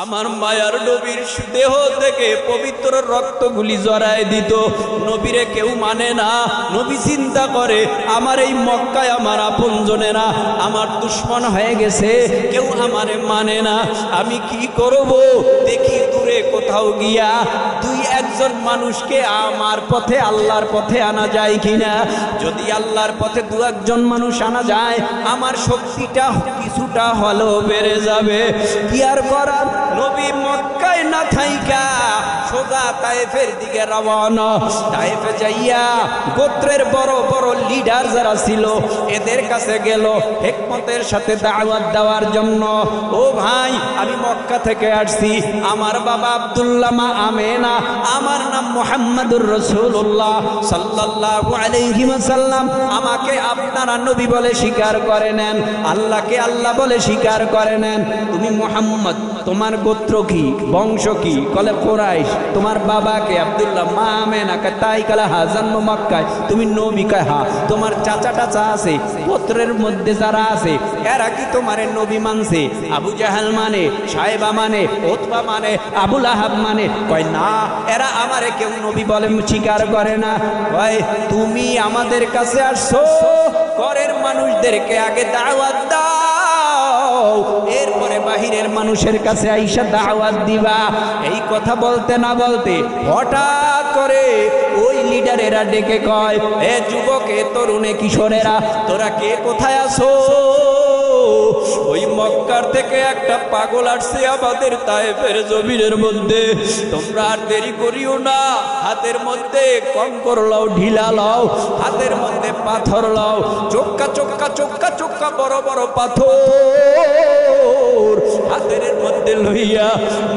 আমার মায়ার নবীর দেহ থেকে পবিত্র রক্তগুলি জড়ায় দিত। নবীরে কেউ মানে না। নবী চিন্তা করে আমার এই মক্কায় আমার আপনজনেরা আমার দুশ্মন হয়ে গেছে, কেউ আমারে মানে না, আমি কি করব? দেখি দূরে কোথাও গিয়া দুই একজন মানুষকে আমার পথে আল্লাহর পথে আনা যায় কিনা। যদি আল্লাহর পথে দু একজন মানুষ আনা যায় আমার শক্তিটা কিছুটা হলেও বেড়ে যাবে। কি আর করার, নবী মক্কায় না থাইকা সোজা তায়েফের দিকে রওনা। তায়েফে যাইয়া গোত্রের বড় বড় লিডার যারা ছিল এদের কাছে গেল হিকমতের সাথে দাওয়াত দেওয়ার জন্য। ও ভাই, আমি মক্কা থেকে আসছি, আমার বাবা আব্দুল্লাহ, মা আমেনা, আমার নাম মুহাম্মাদুর রাসূলুল্লাহ সাল্লাল্লাহু আলাইহি ওয়াসাল্লাম। আমাকে আপনারা নবী বলে স্বীকার করে নেন, আল্লাহকে আল্লাহ বলে স্বীকার করে নেন। তুমি মুহাম্মদ, তোমার গোত্র কি, বংশ কি? কলে কুরাইশ। তোমার বাবাকে আব্দুল্লাহ, মা আমেনা। তাই কালে হা জন্ম মক্কায়, তুমি নবী? কয় হা। তোমার চাচা টাচা আছে, গোত্রের মধ্যে যারা আছে এরা কি তোমারে নবী মানছে? আবু জাহাল মানে, সাহেবা মানে, ওতবা মানে, আবু লাহাব মানে? কয় না, এরা আমারে কেউ নবী বলে স্বীকার করে না। কয় তুমি আমাদের কাছে আসছো, ঘরের মানুষদেরকে আগে দাওয়াত দাও, এরপরে বাহিরের মানুষের কাছে আইসা দাওয়াত দিবা। এই কথা বলতে না বলতে হঠাৎ করে ওই লিডারেরা ডেকে কয়, এ যুবকে, তরুণে, কিশোরেরা, তোরা কে কোথায় আছো? ওই মক্কার থেকে একটা পাগল আসছে আমাদের তায়েফের জমিনের মধ্যে। তোমরা আর দেরি করিও না, হাতের মধ্যে কঙ্কর লাও, ঢিলা লাও, হাতের মধ্যে পাথর লাও, চোক্কা চোক্কা চোক্কা চোক্কা বড় বড় পাথর হাতের মধ্যে লইয়া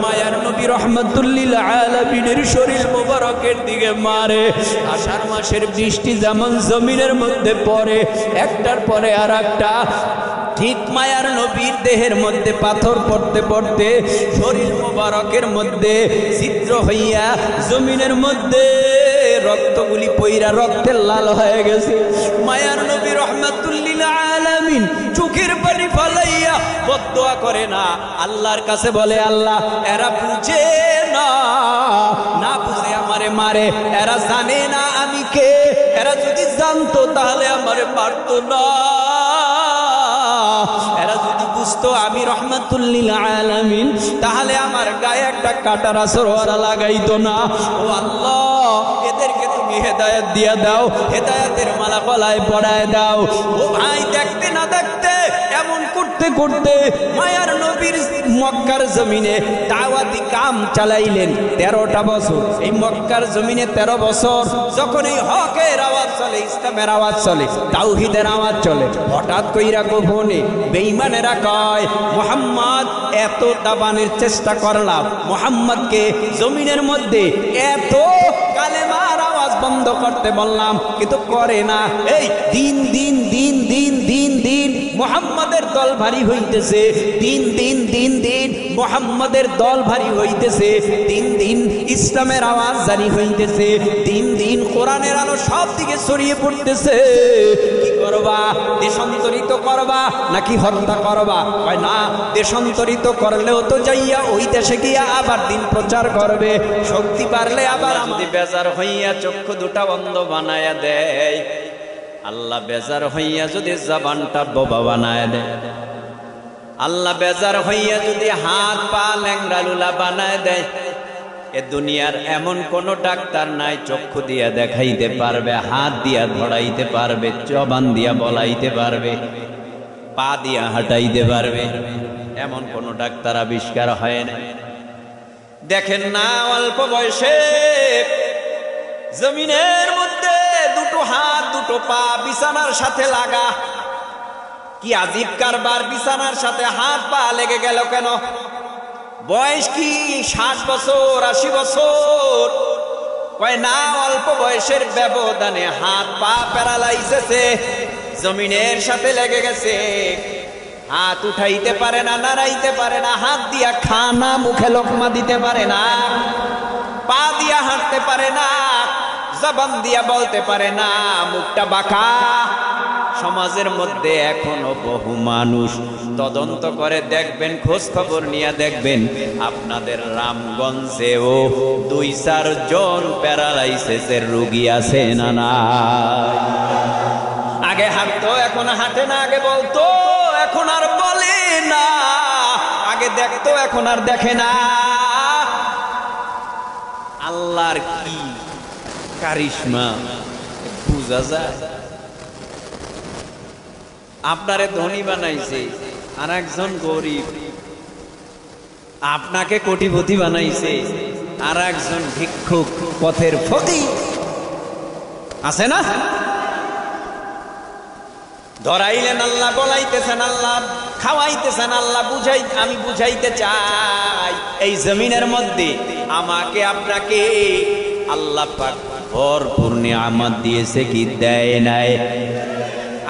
মায়ার নবী রহমাতুল্লিল আলামিনের শরীর মোবারকের দিকে মারে। আষাঢ় মাসের বৃষ্টি যেমন জমিনের মধ্যে পড়ে একটার পরে আর একটা, ঠিক মায়ার নবীর দেহের মধ্যে পাথর পড়তে পড়তে শরীর মোবারকের মধ্যে ছিদ্র হইয়া জমিনের মধ্যে রক্তগুলি পইরা রক্তের লাল হয়ে গেছে। মায়ার নবী রহমাতুল্লিল আলামিন চোখের পানি ফালাইয়া বদদোয়া করে না, আল্লাহর কাছে বলে, আল্লাহ এরা বুঝে না, না বুঝে আমারে মারে। এরা জানে না আমি কে, এরা যদি জানতো তাহলে আমারে মারতো না। এরা যদি বুঝতো আমি রহমাতুল্লিল আলামিন তাহলে আমার গায়ে একটা কাটার আসর ওরা লাগাইতো না। ও আল্লাহ, এদেরকে তুমি হেদায়েত দিয়া দাও, হেদায়েতের মালা গলায় পরায় দাও। ও ভাই, দেখতে না দেখতে এমন করতে করতে মায়ার নবীর মক্কার জমিনে দাওয়াতি কাম চালাইলেন 13টা বছর। এই মক্কার জমিনে 13 বছর যখন এই হকের আওয়াজ চলে, ইসলামের আওয়াজ চলে, তাওহীদের আওয়াজ চলে, হঠাৎ কইরা গোপনে বেঈমানেরা কয়, মুহাম্মদ এত দাবানের চেষ্টা করলাম, মুহাম্মদকে জমিনের মধ্যে এত কালেমার আওয়াজ বন্ধ করতে বললাম, কিন্তু করে না। এই দিন দিন দিন দিন দিন দিন মুহাম্মদের দল ভারী হইতেছে, দিন দিন দিন দিন মুহাম্মদের দল ভারী হইতেছে, দিন দিন ইসলামের আওয়াজ জারি হইতেছে, দিন দিন কোরআনের আলো সব দিকে ছড়িয়ে পড়তেছে। কি করবা? দেশান্তরিত করবা নাকি হত্যা করবা? কয় না, দেশান্তরিত করলেও তো যাইয়া ওই দেশে গিয়া আবার দিন প্রচার করবে, শক্তি বাড়লে আবার আমাদের বেজার হইয়া চক্ষু দুটা বন্ধ বানায়া দেয়, আল্লাহ বেজার হইয়া যদি জবানটা বোবা বানায় দেয়, আল্লাহ বেজার হইয়া যদি হাত পা ল্যাংড়া লুলা বানায় দেয়, এ দুনিয়ার এমন কোন ডাক্তার নাই চক্ষু দিয়া দেখাইতে পারবে, হাত দিয়া ধরাইতে পারবে, জবান দিয়া বলাইতে পারবে, পা দিয়া হাঁটাইতে পারবে, এমন কোন ডাক্তার আবিষ্কার হয় না। দেখেন না, অল্প বয়সে জমিনের মধ্যে দুটো হাত দুটো পা বিছানার সাথে লাগা। কি আজীব কারবার, বিছানার সাথে হাত পা লেগে গেল কেন? বয়স কি 60 বছর 80 বছর? কয় না, অল্প বয়সের ব্যবধানে হাত পা প্যারালাইজেছে, জমিনের সাথে লেগে গেছে, হাত উঠাইতে পারে না, নাড়াইতে পারে না, হাত দিয়া খানা মুখে লোকমা দিতে পারে না, পা দিয়া হাঁটতে পারে না, জবান দিয়া বলতে পারে না, মুখটা বাঁকা, সমাজের মধ্যে এখনো বহু মানুষ তদন্ত করে দেখবেন, খোঁজ খবর নিয়ে দেখবেন, আপনাদের রামগঞ্জেও 2-4 জন প্যারালাইসিসের রোগী আছে না নাই? আগে হাঁটতো, এখন হাঁটে না। আগে বলতো, এখন আর বলে না। আগে দেখতো, এখন আর দেখে না। আল্লাহর কি কারিশমা বুঝা যায়? আপনারে ধনী বানাইছে, আর একজন গরিব। আপনাকে কোটিপতি বানাইছে, আর একজন ভিক্ষুক, পথের ফকির। আছে না? ধরাইলেন আল্লাহ, বলাইতেছেন আল্লাহ, খাওয়াইতেছেন আল্লাহ, আমি বুঝাইতে চাই এই জমিনের মধ্যে আমাকে আপনাকে আল্লাহ পাক ভরপুর নিয়ামত দিয়েছে কি দেয় নাই?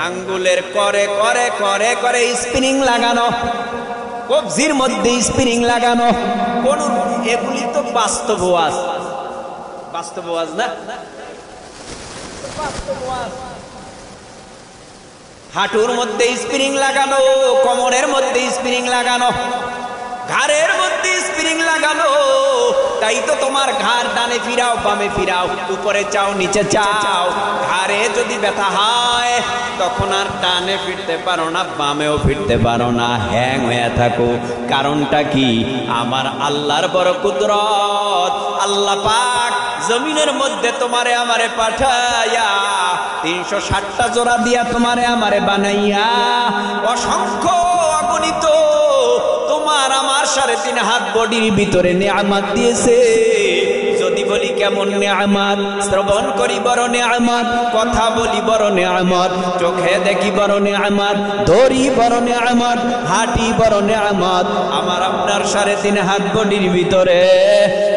আঙ্গুলের করে করে করে করে স্প্রিং লাগানো, কবজির মধ্যে স্প্রিং লাগানো, কোন এগুলি তো বাস্তব ওয়াজ। বাস্তব ওয়াজ না? বাস্তব ওয়াজ। হাঁটুর মধ্যে স্প্রিং লাগানো, কোমরের মধ্যে স্প্রিং লাগানো, ঘাড়ের মধ্যে স্প্রিং লাগানো। তাই তো তোমার ঘাড় ডানে ফিরাও, বামে ফিরাও, উপরে চাও, নিচে চাও। ঘাড়ে যদি ব্যথা হয় তখন আর ডানে ফিরতে পারো না, বামেও ফিরতে পারো না, হ্যাং হয়ে থাকো। কারণটা কি? আমার আল্লাহর বড় কুদরত। আল্লাহ পাক জমিনের মধ্যে তোমারে আমারে পাঠাইয়া 360টা জোড়া দিয়া তোমারে আমারে বানাইয়া অসংখ্য অগণিত তোমার আমার 3.5 হাত বডির ভিতরে নিয়ামত দিয়েছে। যদি বলি কেমন নিয়ামত? শ্রবণ করি বড় নিয়ামত, কথা বলি বড় নিয়ামত, চোখে দেখি বড় নিয়ামত, ধরি বড় নিয়ামত, হাঁটি বড় নিয়ামত। আমার আপনার 3.5 হাত বডির ভিতরে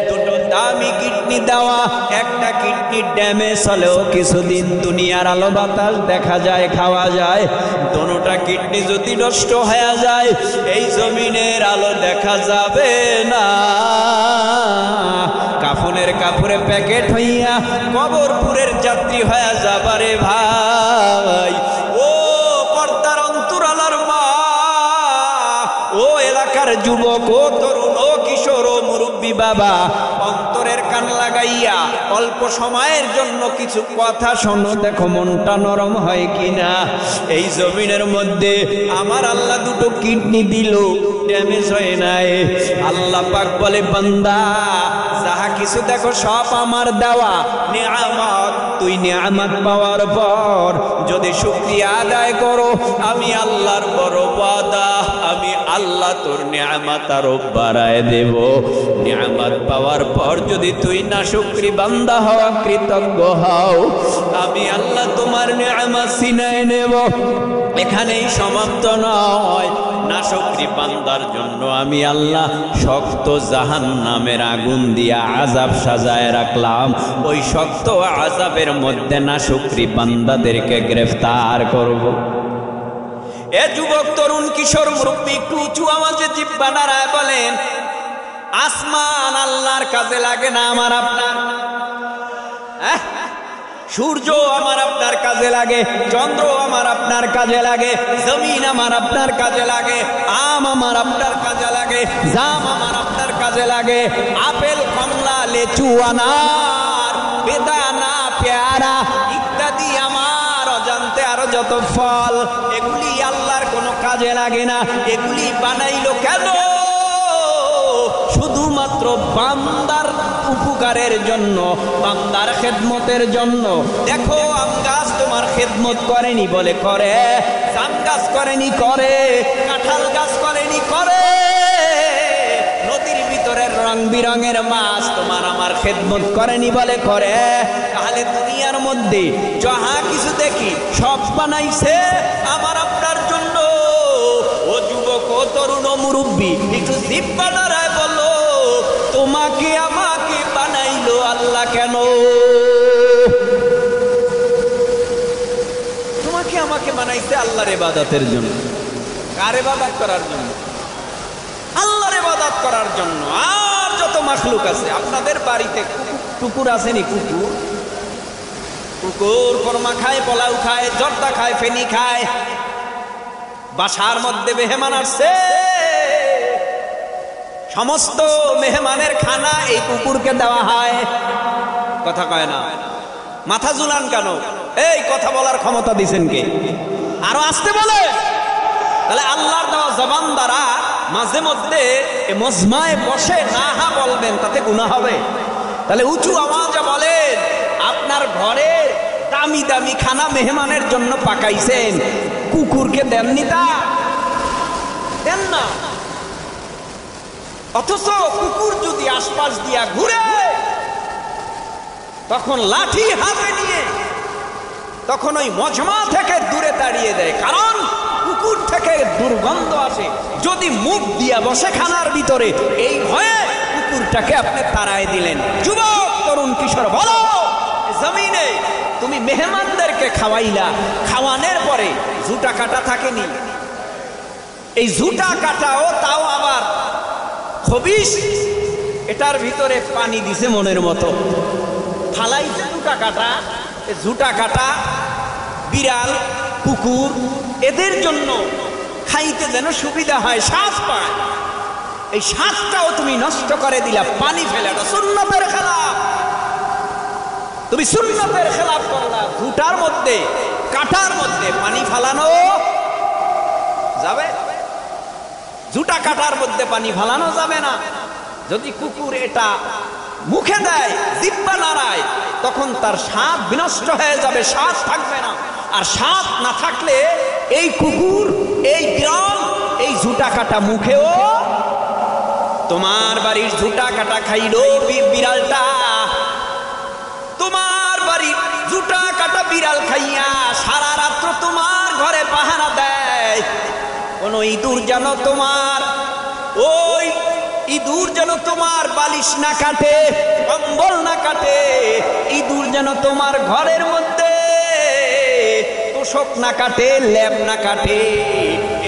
দুটো দামি কিডনি দেওয়া। একটা কিডনি ড্যামেজ হলেও কিছুদিন দুনিয়ার আলো বাতাস দেখা যায়, খাওয়া যায়। দোনোটা কিডনি যদি নষ্ট হয়ে যায় এই জমিনের আলো দেখা যাবে না। কাফনের কাপড়ে প্যাকেট হইয়া কবরপুরের যাত্রী হয়ে যাবারে ভাই। ও পর্দার অন্তরালার মা, ও এলাকার যুবক, ও তরুণ, ও কিশোর, ও মুরব্বী বাবা, অন্তরের কান লাগাইয়া অল্প সময়ের জন্য কিছু কথা শোনো, দেখো মনটা নরম হয় কিনা। এই জমিনের মধ্যে আমার আল্লাহ দুটো কিডনি দিল, ড্যামেজ হয় নাই। আল্লাহ পাক বলে, বান্দা যাহা কিছু দেখো সব আমার দেওয়া নিয়ামত। তুই নিয়ামত পাওয়ার পর যদি শুকরিয়া আদায় করো, আমি আল্লাহর বড় ওয়াদা, আমি আল্লাহ তোর নিয়ামত আরো বাড়ায় দেব। নিয়ামত পাওয়ার পর যদি তুই না শুকরি বান্দা হও, কৃতজ্ঞ হও, আমি আল্লাহ তোমার নিয়ামত ছিনায় নেব। এখানেই সমাপ্ত নয়। নাশকরি বান্দার জন্য আমি আল্লাহ শক্ত জাহান্নামের আগুন দিয়া আযাব সাজায় রাখলাম। ওই শক্ত আযাবের মধ্যে নাশকরি বান্দাদেরকে গ্রেফতার করব। এ যুবক, তরুণ, কিশোর, মুরব্বী, একটু উঁচু আওয়াজে জিহ্বা নাড়ায় বলেন, আসমান আল্লাহর কাজে লাগে না আমার আপনার? সূর্য আমার আপনার কাজে লাগে, চন্দ্র আমার আপনার কাজে লাগে, জমিন আমার আপনার কাজে লাগে, আম আমার আপনার কাজে লাগে, জাম আমার আপনার কাজে লাগে, আপেল, কমলা, লেচু, আনার, বেদানা, পেয়ারা ইত্যাদি আমার অজান্তে আরো যত ফল, এগুলি আল্লাহর কোনো কাজে লাগে না। এগুলি বানাইলো কেন? শুধুমাত্র বান্দার উপকারের জন্য, বান্দার খেদমতের জন্য। দেখো, আম গাছ তোমার খেদমত করেনি বলে করে, জাম গাছ করেনি করে, কাঁঠাল গাছ করেনি করে, নদীর ভিতরের রং বিরঙের মাছ তোমার আমার খেদমত করেনি বলে করে। তাহলে দুনিয়ার মধ্যে যাহা কিছু দেখি সব বানাইছে আমার আপনার জন্য। ও যুবক, ও তরুণ, ও মুরব্বী, একটু জিহ্বা নাড়ায় বলো, তোমাকে আমাকে বানাইলো আল্লাহ কেন? তোমাকে আমাকে বানাইছে আল্লাহর ইবাদতের জন্য। কার ইবাদত করার জন্য? আল্লাহর ইবাদত করার জন্য। আর যত মাখলুক আছে, আপনাদের বাড়িতে কুকুর আসেনি? কুকুর কুকুর কোরমা খায়, পোলাও খায়, জর্দা খায়, ফেনি খায়। বাসার মধ্যে মেহমান আসছে, সমস্ত মেহমানের খানা এই কুকুরকে দেওয়া হয়। কথা কয় না, মাথা ঝুলান কেন? এই কথা বলার ক্ষমতা দিছেন কে? আরো আসতে বলে। তাহলে আল্লাহর দেওয়া জবান দ্বারা মাঝে মধ্যে মজমায় বসে না হা বলবেন, তাতে গুনাহ হবে। তাহলে উঁচু আওয়াজে বলেন, আপনার ঘরে দামি দামি খানা মেহমানের জন্য পাকাইছেন, কুকুরকে দেননি? তা দেন না। অথচ কুকুর যদি আশপাশ দিয়া ঘুরে, তখন লাঠি হাতে নিয়ে তখন ওই মজমা থেকে দূরে তাড়িয়ে দেয়। কারণ কুকুর থেকে দুর্গন্ধ আসে। যদি মুখ দিয়া বসে খানার ভিতরে, এই ভয়ে কুকুরটাকে আপনি তাড়ায় দিলেন। যুবক, তরুণ, কিশোর, বলো, জমিনে তুমি মেহমানদেরকে খাওয়াইলা, খাওয়ানোর পরে ঝুটা কাটা থাকেনি? এই ঝুটা কাটাও তাও আবার খবিশ, এটার ভিতরে পানি দিছে মনের মতো, ফালাইছে ঝুটা কাটা। ঝুটা কাটা বিড়াল, কুকুর, এদের জন্য খাইতে যেন সুবিধা হয়, স্বাদ পায়, এই স্বাদটাও তুমি নষ্ট করে দিলা, পানি ফেলে। এটা সুন্নতের খেলাফ। তুমি সুন্নতের খেলাফ করলা। ঝুটার মধ্যে, কাটার মধ্যে পানি ফালানো যাবে? ঝুটা কাটার মধ্যে পানি ফালানো যাবে না। যদি কুকুর এটা মুখে দেয়, জিহ্বা নাড়ায়, তখন তার স্বাদ বিনষ্ট হয়ে যাবে, স্বাদ থাকবে না। আর স্বাদ না থাকলে এই কুকুর, এই বিড়াল, এই ঝুটা কাটা মুখেও, তোমার বাড়ির ঝুটা কাটা খাইলো বিড়ালটা, তোমার বাড়ির ঝুটা কাটা বিড়াল খাইয়া সারা রাত্র তোমার ঘরে পাহারা দেয়। কোন ইঁদুর যেন তোমার, ওই ইঁদুর যেন তোমার বালিশ না কাটে, কম্বল না কাটে, ইঁদুর যেন তোমার ঘরের মধ্যে তোষক না কাটে, লেপ না কাটে।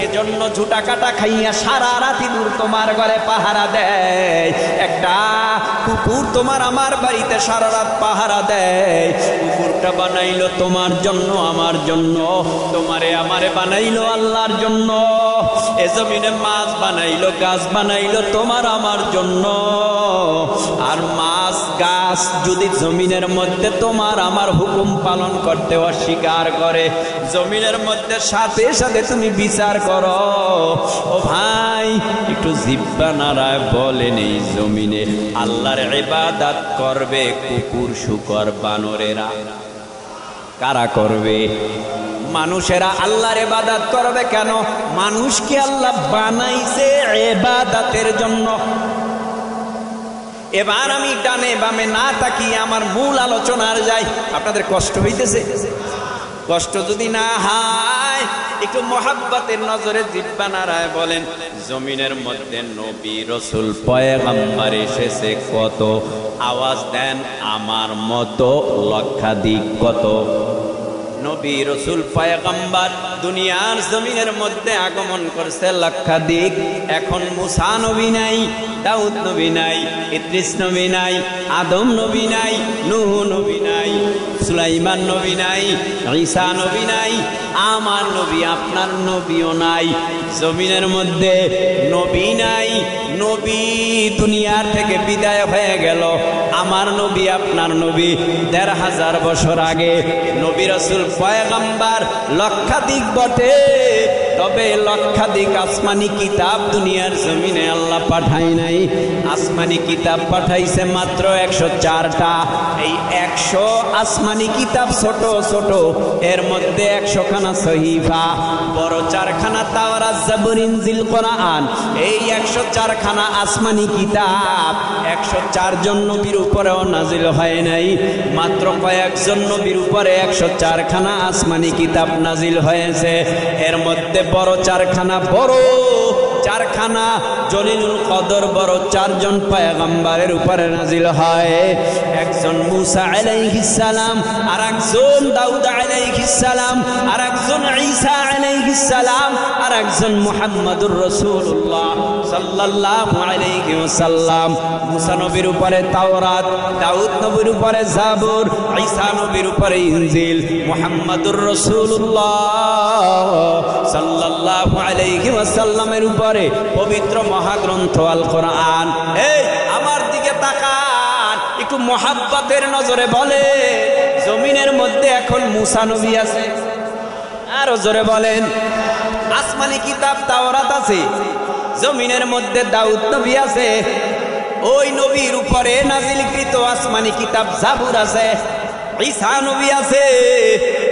এজন্য ঝুটা কাটা খাইয়া সারা রাত ইঁদুর তোমার ঘরে পাহারা দেয়। একটা কুকুর তোমার আমার বাড়িতে সারা রাত পাহারা দেয়। কুকুরটা বানাইলো তোমার জন্য, আমার জন্য, তোমারে আমারে বানাইলো আল্লাহর জন্য। এ জমিনে মাছ বানাইলো, গাছ বানাইলো তোমার আমার জন্য। আর মাছ গাছ যদি জমিনের মধ্যে তোমার আমার হুকুম পালন করতে অস্বীকার করে, জমিনের মধ্যে সাথে সাথে তুমি বিচার করো। ও ভাই, একটু জিহ্বা নাড়ায় বলেন, এই জমিনে আল্লাহর ইবাদত করবে কুকুর, শূকর, বানরেরা? কারা করবে? মানুষেরা আল্লাহর ইবাদত করবে কেন? মানুষকে আল্লাহ বানাইছে ইবাদতের জন্য। এবার আমি ডানে বামে না তাকিয়ে আমার মূল আলোচনার যাই। আপনাদের কষ্ট হইতেছে? কষ্ট যদি না হয়, একটু মোহাব্বতের নজরে জিহ্বা নাড়ায় বলেন, জমিনের মধ্যে নবী, রাসূল, পয়গম্বর এসেছে কত? আওয়াজ দেন, আমার মতো লক্ষাধিক। কত? নবী, রাসূল, পয়গম্বর দুনিয়ার জমিনের মধ্যে আগমন করছে লক্ষাধিক। এখন মুসা নবী নাই, দাউদ নবী নাই, ইদ্রিস নবী নাই, আদম নবী নাই, নূহ নবী নাই, সুলাইমান নবী নাই, ঈসা নবী নাই, আমার নবী, আপনার নবীও নাই। জমিনের মধ্যে নবী নাই, নবী দুনিয়ার থেকে বিদায় হয়ে গেল। আমার নবী, আপনার নবী ১৫০০ বছর আগে। নবী, রাসূল, পয়গম্বর লক্ষাধিক বটে, তবে লক্ষাধিক আসমানি কিতাব দুনিয়ার জমিনে আল্লাহ পাঠায় নাই। আসমানি কিতাব পাঠাইছে মাত্র ১০৪টা। এই ১০০ আসমানি কিতাব ছোট ছোট, এর মধ্যে ১০০খানা সহিফা, বড় 4খানা তাওরাত, জাবুর, ইনজিল, কোরআন। এই ১০৪খানা আসমানি কিতাব ১০৪ জন নবীর উপরেও নাজিল হয় নাই, মাত্র কয়েকজন নবীর উপরে ১০৪খানা আসমানি কিতাব নাজিল হয়েছে। এর মধ্যে বড় 4খানা, বড় 4খানা জলিলুল কদর, বড় 4 জন পয়গম্বরের উপরে নাজিল হয়। একজন মুসা আলাইহিস সালাম, আর একজন দাউদ আলাইহিস সালাম, আর একজন ঈসা আলাইহিস সালাম, আর একজন মুহাম্মদুর রাসূলুল্লাহ সাল্লাল্লাহু আলাইহি ওয়াসাল্লাম। মুসা নবীর উপরে তাওরাত, দাউদ নবীর উপরে জাবুর, ঈসা নবীর উপরে ইনজিল, মুহাম্মাদুর রাসূলুল্লাহ সাল্লাল্লাহু আলাইহি ওয়াসাল্লামের উপরে পবিত্র মহাগ্রন্থ আল কোরআন। এই আমার দিকে তাকান, একটু মোহাব্বতের নজরে বলে, জমিনের মধ্যে এখন মুসা নবী আছে, আরো জোরে বলেন। আসমানি কিতাব তাওরাত আছে, জমিনের মধ্যে দাউদ নবী আছে, ওই নবীর উপরে নাজিলকৃত আসমানি কিতাব জাবুর আছে। ঈসা নবী আছে,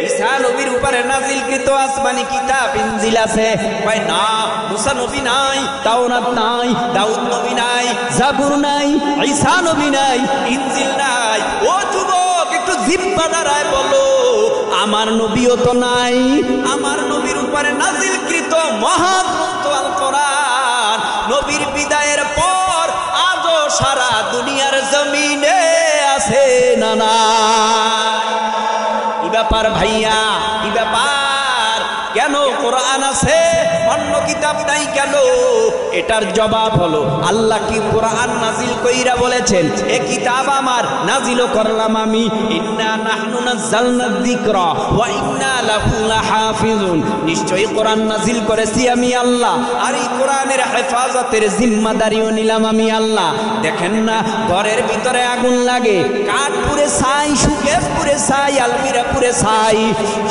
ঈসা নবীর উপরে নাজিলকৃত আসমানি কিতাব ইনজিল আছে। কয় না, মুসা নবী নাই, তাওরাত নাই, দাউদ নবী নাই, জাবুর নাই, ঈসা নবী নাই, ইনজিল নাই। ও যুবক, একটু জিহ্বা দাঁড়ায় বলো, আমার নবীও তো নাই। আমার নবীর উপরে নাজিলকৃত মহাগ্রন্থ আল কোরআন নবীর বিদায়ের পর আজও সারা দুনিয়ার জমিনে আছে না না? কি ব্যাপার ভাইয়া, কি ব্যাপার? কেন কোরআন আছে অন্য কিতাব নাই কেন? এটার জবাব হলো, আল্লাহ কি কোরআন নাজিল কইরা বলেছেন, এ কিতাব আমার নাজিল করলাম আমি। ইন্না নাহনু নাযালনা যিকরা ওয়া ইন্না লাহু লাহাফিজুন। নিশ্চয়ই কোরআন নাজিল করেছি আমি আল্লাহ, আর এই কোরআনের হেফাজতের জিম্মাদারিও নিলাম আমি আল্লাহ। দেখেন না, ঘরের ভিতরে আগুন লাগে, কাঠ পুড়ে ছাই, শুকে পুড়ে ছাই, আলমিরা পুড়ে ছাই,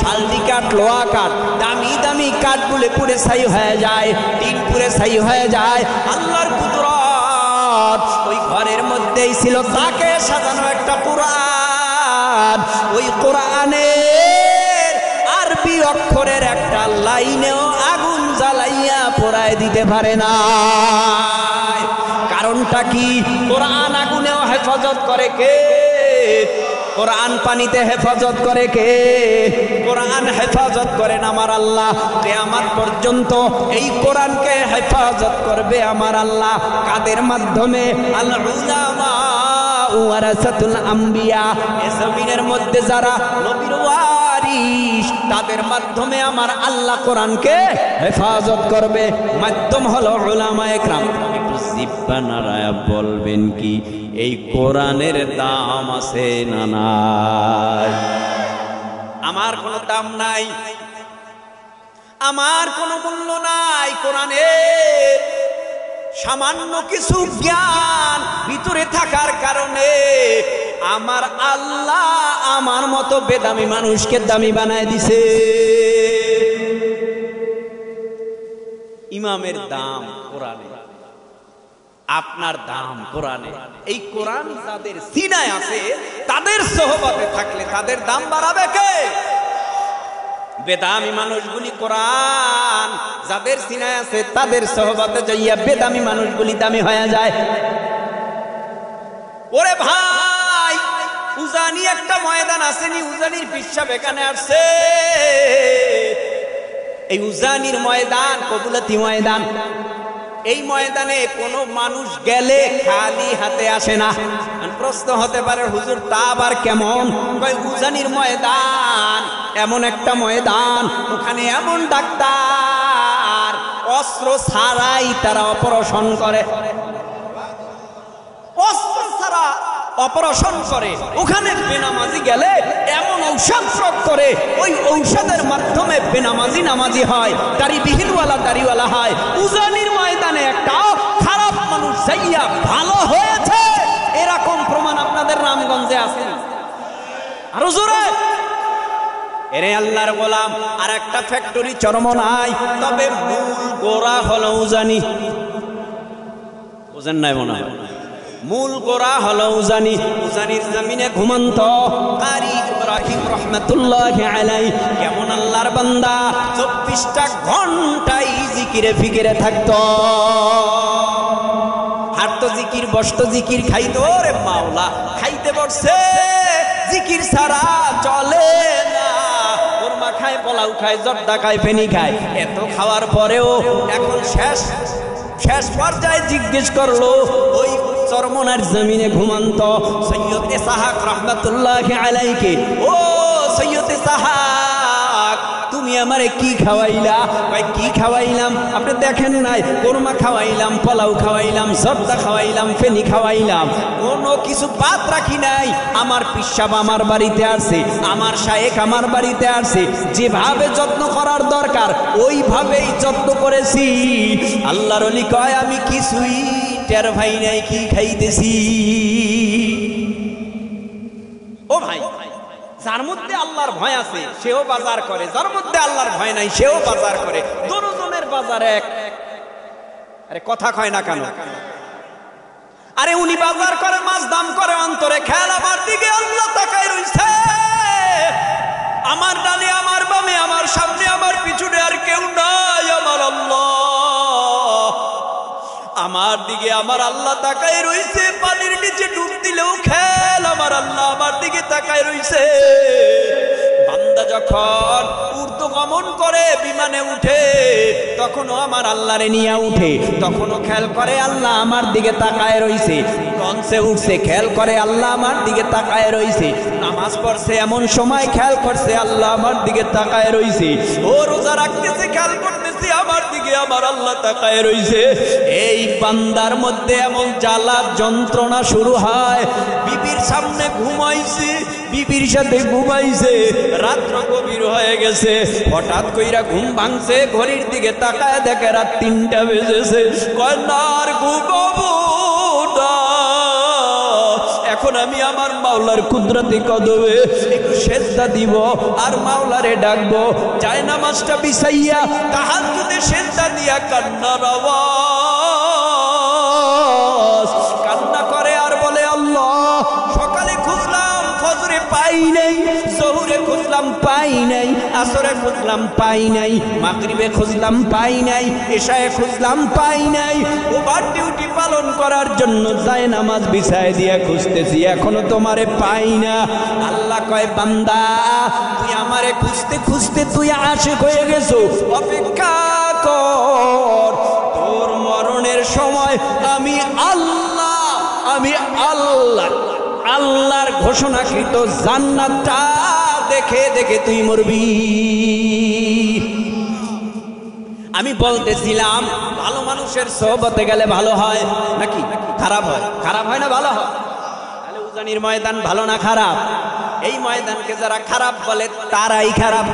শালদি কাঠ, লোহা কাঠ, দামি দামি কাঠগুলো পুড়ে ছাই হয়ে যায়, টিন পুড়ে ছাই হয়ে যায়। আল্লাহর কুদরত ওই ঘরের মধ্যেই ছিল, তাকে সাজানো একটা কোরআন। ওই কোরআনের আরবি অক্ষরের একটা লাইনেও আগুন জ্বালাইয়া পোড়ায় দিতে পারে না। কারণটা কি? কোরআন আগুনেও হেফাজত করে কে? কোরআন পানিতে হেফাজত করে কে? কোরআন হেফাজত করেন আমার আল্লাহ। কিয়ামত পর্যন্ত এই কোরআনকে হেফাজত করবে আমার আল্লাহ। কাদের মাধ্যমে? আল উলামা ওয়ারাসাতুল আম্বিয়া। এই জমিনের মধ্যে যারা নবীর ওয়ারিস, তাদের মাধ্যমে আমার আল্লাহ কোরআনকে হেফাজত করবে। মাধ্যম হলো উলামায়ে কেরাম। একটু জিহ্বা নাড়ায়া বলবেন কি এই কোরআনের দাম আছে না নাই? আমার কোনো দাম নাই, আমার কোনো মূল্য নাই। কোরআনের সামান্য কিছু জ্ঞান ভিতরে থাকার কারণে আমার আল্লাহ আমার মতো বেদামি মানুষকে দামি বানায় দিছে। ইমামের দাম কোরআনে, আপনার দাম কোরআনে। এই কোরআন যাদের সিনায় আছে, তাদের সোহবতে থাকলে তাদের দাম বাড়াবে কে? বেদামি মানুষগুলি কোরআন যাদের সিনায় আছে, তাদের সোহবতে যাইয়া বেদামি মানুষগুলি দামি হয়ে যায়। ওরে ভাই, উজানি একটা ময়দান আসেনি, উজানির পিসাব এখানে আসছে। এই উজানির ময়দান কবুলতি ময়দান। এই ময়দানে কোনো মানুষ গেলে খালি হাতে আসে না। প্রশ্ন হতে পারে, হুজুর তা আবার কেমন? উজানির ময়দান এমন একটা ময়দান, ওখানে এমন ডাক্তার অস্ত্র ছাড়াই তারা অপারেশন করে, অস্ত্র ছাড়া অপারেশন করে। ওখানে বেনামাজি গেলে এমন ঔষধ প্রয়োগ করে, ওই ঔষধের মাধ্যমে বেনামাজি নামাজি হয়, দাড়ি বিহীনওয়ালা দাড়িওয়ালা হয়। উজানির ময়দানে একটা খারাপ মানুষ যাইয়া ভালো হয়েছে, এরকম প্রমাণ আপনাদের রামগঞ্জে আছে? আরো জোরে এরে আল্লাহর গোলাম। আর একটা ফ্যাক্টরি চরমনাই, তবে মূল গোড়া হলো উজানি। বুঝেন নাই মনে হয়? মূল গোড়া হলো উজানি। উজানির জমিনে ঘুমন্ত কারি ইব্রাহিম রাহমাতুল্লাহি আলাইহি কেমন আল্লাহর বান্দা 24টা ঘন্টাই জিকিরে ফিকিরে থাকতো। হাঁটতো জিকির, বসতো জিকির, খাইতো। রে মাওলা, খাইতে বসছে জিকির ছাড়া চলে না। কোরমা খায়, পোলাও খায়, জর্দা খায়, ফেনি খায়। এত খাওয়ার পরেও এখন শেষ পর্যায়ে জিজ্ঞেস করলো ওই চরমনার জমিনে ঘুমন্ত সৈয়দ ইসহাক রাহমাতুল্লাহি আলাইহি, ও সৈয়দ ইসহাক, তুমি তুমি আমারে কি খাওয়াইলা? ভাই কি খাওয়াইলাম আপনি দেখেন নাই? কোরমা খাওয়াইলাম, পোলাও খাওয়াইলাম, জর্দা খাওয়াইলাম, ফেনি খাওয়াইলাম, কোনো কিছু বাদ রাখি নাই। আমার পিসাব আমার বাড়িতে আসছে, আমার শায়েখ আমার বাড়িতে আসছে, যেভাবে যত্ন করার দরকার ওইভাবেই যত্ন করেছি। আল্লাহর ওলি কয় আমি কিছুই টের ভাই নাই কি খাইতেছি। ও ভাই, যার মধ্যে আল্লাহর ভয় আছে সেও বাজার করে, যার মধ্যে আল্লাহর ভয় নাই সেও বাজার করে, দুজনের বাজার এক। আরে কথা কয় না কেন? আরে উনি বাজার করে, মাছ দাম করে, অন্তরে খেয়াল আমার দিকে আল্লাহ তাকায় রইছে। আমার ডালে, আমার বামে, আমার সামনে, আমার পিছনে আর কেউ নাই, আমার আল্লাহ। আমার দিকে আমার আল্লাহ তাকায় রইছে। পানির নিচে ডুব দিলেও খেল আমার আল্লাহ আমার দিকে তাকায় রইছে। বান্দা যখন ঊর্ধ্বগমন করে, বিমানে উঠে, তখনও আমার আল্লাহরে নিয়ে উঠে, তখনও খেয়াল করে আল্লাহ আমার দিকে তাকায় রইছে। লঞ্চে উঠছে, খেয়াল করে আল্লাহ আমার দিকে তাকায় রইছে। নামাজ পড়ছে, এমন সময় খেয়াল করছে আল্লাহ আমার দিকে তাকায় রইছে। ও রোজা রাখতেছে, খেয়াল করতেছে আমার দিকে আমার আল্লাহ তাকায় রইছে। এই বান্দার মধ্যে এমন জ্বালা যন্ত্রণা শুরু হয়, বিবির সামনে ঘুমাইছে, বিবির সাথে ঘুমাইছে, রাত্র গভীর হয়ে গেছে, হঠাৎ কইরা ঘুম ভাঙছে, ঘড়ির দিকে তাকায় দেখে রাত 3টা বেজেছে। কন্যার ঘুমাবো না, এখন আমি আমার মাওলার কুদরতি কদমে একটু সেজদা দিব আর মাওলারে ডাকবো। যায় নামাজটা বিছাইয়া তাহাজ্জুদে সেজদা দিয়া কান্নার আওয়াজ, কান্না করে আর বলে আল্লাহ, সকালে খুঁজলাম ফজরে পাই নাই, জোহরে খুঁজলাম পাই নাই, আসরে খুঁজলাম পাই নাই, মাগরিবে খুঁজলাম পাই নাই, এশায়ে খুঁজলাম পাই নাই, ওভার ডিউটি পালন করার জন্য যায় নামাজ বিছায় দিয়া খুঁজতেছি, এখনো তোমারে পাই না। আল্লাহ কয় বান্দা, তুই আমারে খুঁজতে খুঁজতে তুই আশিক হয়ে গেছো, অপেক্ষা কর, তোর মরণের সময় আমি আল্লাহ, আমি আল্লাহ, আল্লাহর ঘোষণাকৃত জান্নাতটা দেখে দেখে তুই মরবি। আমি বলতেছিলাম ভালো মানুষের সোহবতে গেলে ভালো হয় নাকি খারাপ হয়? খারাপ হয় না ভালো হয়? তাহলে উজানির ময়দান ভালো না খারাপ? এই ময়দানকে যারা খারাপ বলে তারাই খারাপ।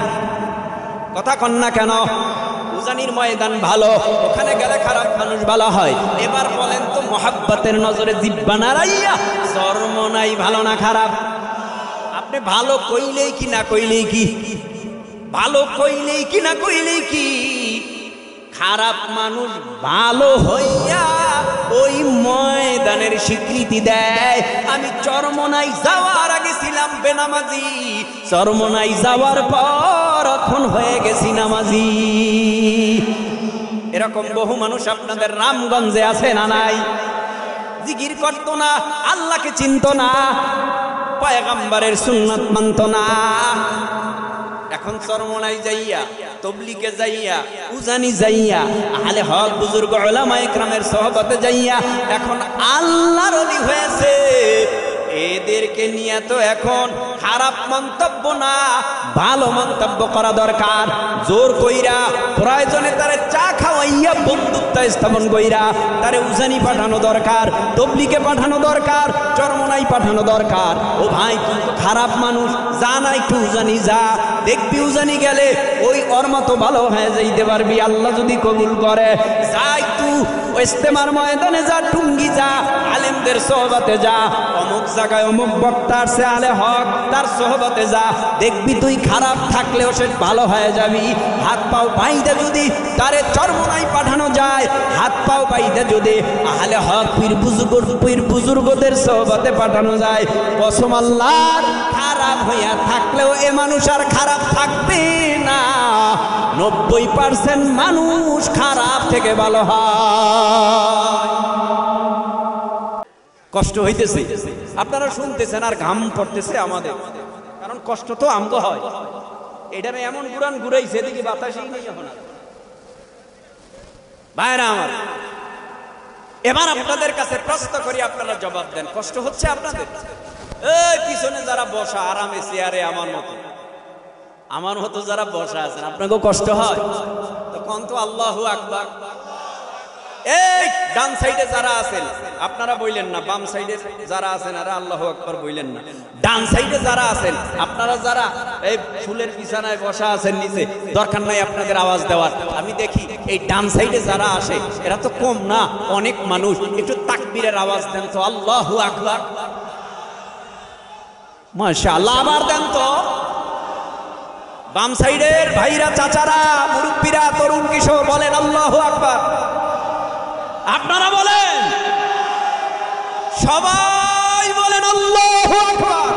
কথা কন না কেন? উজানির ময়দান ভালো, ওখানে গেলে খারাপ মানুষ ভালো হয়। এবার বলেন তো, মোহাব্বতের নজরে জিব্বা নাড়াইয়া চরমনাই ভালো না খারাপ? আপনি ভালো কইলেই কি না কইলেই কি, ভালো কইলেই কি না কইলেই কি, খারাপ মানুষ ভালো হইয়া ওই ময়দানের স্বীকৃতি দেয়। আমি চরমনাই যাওয়ার আগে ছিলাম বেনামাজি, চরমনাই যাওয়ার পর এখন হয়ে গেছি নামাজি। এরকম বহু মানুষ আপনাদের রামগঞ্জে আছে না নাই? জিকির করতো না, আল্লাহকে চিনতো না, পয়গম্বরের সুন্নাত মানতো না, এখন চরমনাই যাইয়া, তবলিগে যাইয়া, উজানি যাইয়া, আহলে হক বুজুর্গ উলামা ইকরামের সোহবতে যাইয়া এখন আল্লাহর ওলি হয়েছে। এদেরকে নিয়ে তো এখন খারাপ মন্তব্য না, ভালো মন্তব্য করা দরকার। জোর কইরা প্রয়োজনে তারে চা খাওয়াইয়া বন্ধুত্ব স্থাপন কইরা তারে উজানি পাঠানো দরকার, তবলিগে পাঠানো দরকার, চরমনাই পাঠানো দরকার। ও ভাই, তুই তো খারাপ মানুষ, যা না একটু উজানি যা, দেখবি উজানি গেলে ওই ওর মতো ভালো হয়ে যাইতে পারবি আল্লাহ যদি কবুল করে। যা একটু ইস্তেমার ময়দানে যা, টুঙ্গি যা, আলেমদের সোহবতে যা, অমুক জায়গায় অমুক বক্তার সে আলে হক তার সোহবতে যা, দেখবি তুই খারাপ থাকলেও সে ভালো হয়ে যাবি। হাত পাও বাইদে যদি তারে চরমনাই পাঠানো যায়, হাত পাও বাইদে যদি আহলে হক পীর বুজুর্গদের সোহবতে পাঠানো যায়, কসম আল্লাহর, খারাপ হইয়া থাকলেও এ মানুষ আর খারাপ থাকবে না। 90% মানুষ খারাপ থেকে ভালো হয়। কষ্ট হইতেছে, আপনারা শুনতেছেন আর ঘাম পড়তেছে আমাদের, কারণ কষ্ট তো আমগো হয়। এটারে এমন গুরান ঘুরাইছে, এদিকে বাতাসই নেই এখন। ভাইরা আমার, এবার আপনাদের কাছে প্রশ্ন করি, আপনারা জবাব দেন। কষ্ট হচ্ছে আপনাদের? এই পিছনে যারা বসা আরামে চেয়ারে আমার মতো, আমার মতো যারা বসা আছেন আপনাকেও কষ্ট হয় তো কোন তো আল্লাহু আকবার। এই ডান সাইডে যারা আছেন আপনারা বললেন না, বাম সাইডে যারা আছেন আরে আল্লাহু আকবার বললেন না। ডান সাইডে যারা আছেন আপনারা যারা এই ফুলের বিছানায় বসা আছেন নিচে, দরকার নাই আপনাদের আওয়াজ দেওয়ার। আমি দেখি এই ডান সাইডে যারা আসে এরা তো কম না, অনেক মানুষ। একটু তাকবীরের আওয়াজ দেন তো, আল্লাহু আকবার, মাশাআল্লাহ। আবার দেন তো। বাম সাইডের ভাইরা, চাচারা, মুরব্বীরা, তরুণ কিশোর বলেন আল্লাহু আকবার। আপনারা বলেন, সবাই বলেন আল্লাহু আকবার।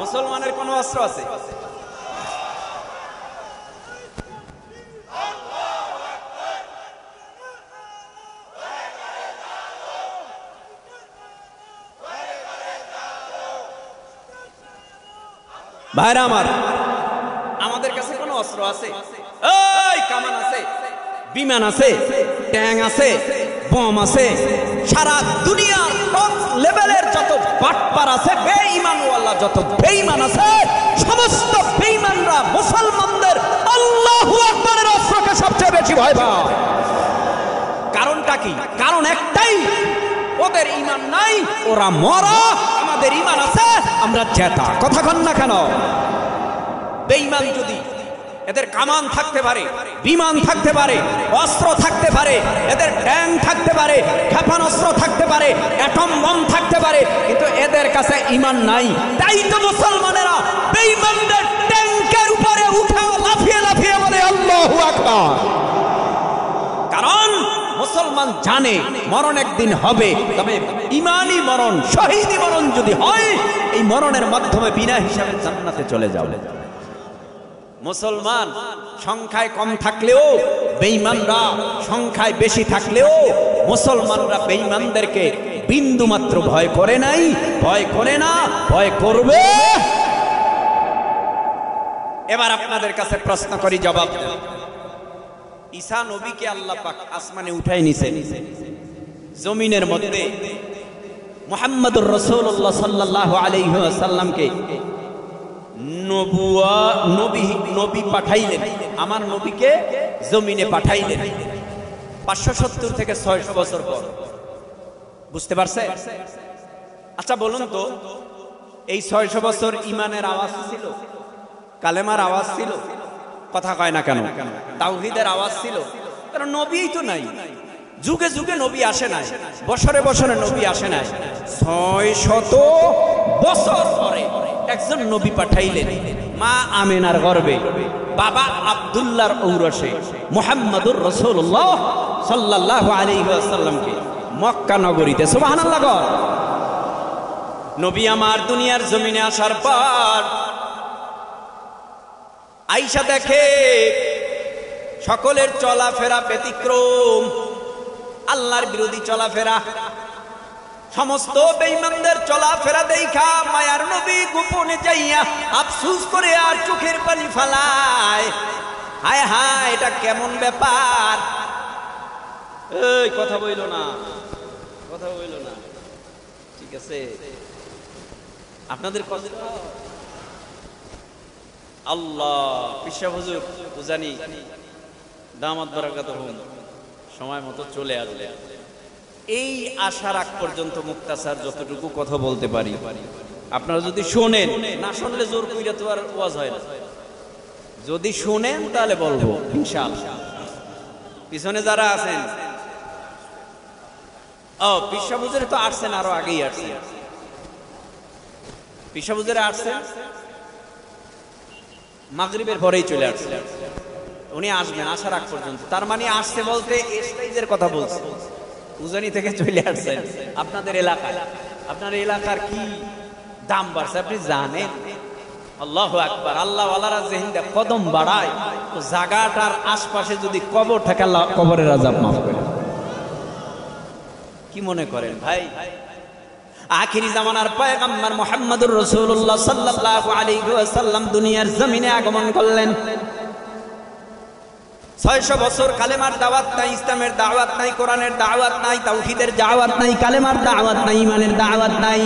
মুসলমানের কোন অস্ত্র আছে? ভাইরা আমার, আমাদের কাছে কোন অস্ত্র আছে? এই কামান আছে, বিমান আছে, ট্যাং আছে, বম আছে। সারা দুনিয়ার টপ লেভেলের যত বাটপার আছে, বেঈমানওয়ালা যত বেঈমান আছে, সমস্ত বেঈমানরা মুসলমানদের আল্লাহু আকবারের অস্ত্রকে সবচেয়ে বেশি ভয় পায়। কারণটা কি? কারণ একটাই, ওদের ঈমান নাই, ওরা মরা, আমাদের ঈমান আছে, আমরা জেতা। কথা কন না কেন? বেঈমান যদি, এদের কামান থাকতে পারে, বিমান থাকতে পারে, অস্ত্র থাকতে পারে, এদের ট্যাং থাকতে পারে, ক্ষেপণাস্ত্র থাকতে পারে, অ্যাটম বম থাকতে পারে, কিন্তু এদের কাছে ঈমান নাই। তাই তো মুসলমানেরা বেঈমানদের ট্যাঙ্কের উপরে উঠে লাফিয়ে লাফিয়ে বলে আল্লাহু আকবার। কারণ মুসলমান জানে মরণ একদিন হবে, তবে ঈমানি মরণ, শহীদি মরণ যদি হয়, এই মরণের মাধ্যমে বিনা হিসাবে জান্নাতে চলে যাবে। মুসলমান সংখ্যায় কম থাকলেও, বেঈমানরা সংখ্যায় বেশি থাকলেও, মুসলমানরা বেঈমানদেরকে বিন্দু মাত্র ভয় করে নাই, ভয় করে না, ভয় করবে। এবার আপনাদের কাছে প্রশ্ন করি, জবাব দেন। ঈসা নবীকে আল্লাহ পাক আসমানে উঠাই নিছেন, জমিনের মধ্যে মুহাম্মদুর রাসূলুল্লাহ সাল্লাল্লাহু আলাইহি ওয়াসাল্লামকে নবী পাঠাইলেন। আমার নবীকে জমিনে পাঠাইলেন 570 থেকে 600 বছর পর। বুঝতে পারছে? আচ্ছা বলুন তো, এই 600 বছর ঈমানের আওয়াজ ছিল, কালেমার আওয়াজ ছিল? কথা কয় না কেন? তাওহীদের আওয়াজ ছিল? কারণ নবীই তো নাই, যুগে যুগে নবী আসে নাই, বছরে বছরে নবী আসে নাই। 600 বছর পরে একজন নবী পাঠাইলেন, মা আমিনার গর্ভে, বাবা আব্দুল্লাহর ঔরসে মুহাম্মদুর রাসূলুল্লাহ সাল্লাল্লাহু আলাইহি ওয়াসাল্লামকে মক্কা নগরীতে। সুবহানাল্লাহ। নবী আমার দুনিয়ার জমিনে আসার পর আয়েশা দেখে সকলের চলাফেরা ব্যতিক্রম, আল্লাহর বিরোধী চলাফেরা। সমস্ত বেঈমানদের চলাফেরা দেখা মায়ার নবী গোপনে যাইয়া আফসোস করে আর চোখের পানি ফালায়। হায় হায়, এটা কেমন ব্যাপার? এই কথা বইল না, কথা বইল না, ঠিক আছে? আপনাদের কষ্ট। আল্লাহ পিসা হুজুর জানি দামাত বারাকাতুহুম সময় মতো চলে আসবে। এই আশার আগ পর্যন্ত মুক্তাসার যতটুকু কথা বলতে পারি, আপনারা যদি শোনেন, না শুনলে জোর কইরা তো আর ওয়াজ হয় না। যদি শোনেন তাহলে বলবো ইনশাআল্লাহ। পিছনে যারা আছেন, ও পিসা হুজুর তো আসছেন, আরো আগেই আসছেন। পিসা হুজুরে আসছেন মাগরিবের পরেই চলে আসছেন। উনি আসবেন আসার আগ পর্যন্ত, তার মানে আসছে বলতে স্টেজের কথা বলছে, উজানি থেকে চলে আসছেন আপনাদের এলাকায়। আপনার এলাকার কি দাম বাড়ছে আপনি জানেন? আল্লাহু আকবার। আল্লাহ ওয়ালারা যেহিন্দা কদম বাড়ায়, তো জায়গাটার আশপাশে যদি কবর থাকে, আল্লাহ কবরের আযাব মাফ করে। কি মনে করেন ভাই? আখিরি জামানার পয়গম্বর মুহাম্মদুর রাসূলুল্লাহ সাল্লাল্লাহু আলাইহি ওয়াসাল্লাম দুনিয়ার জমিনে আগমন করলেন। 600 বছর কালেমার দাওয়াত নাই, ইসলামের দাওয়াত নাই, কোরআনের দাওয়াত নাই, তাওহীদের দাওয়াত নাই, কালেমার দাওয়াত নাই, ঈমানের দাওয়াত নাই।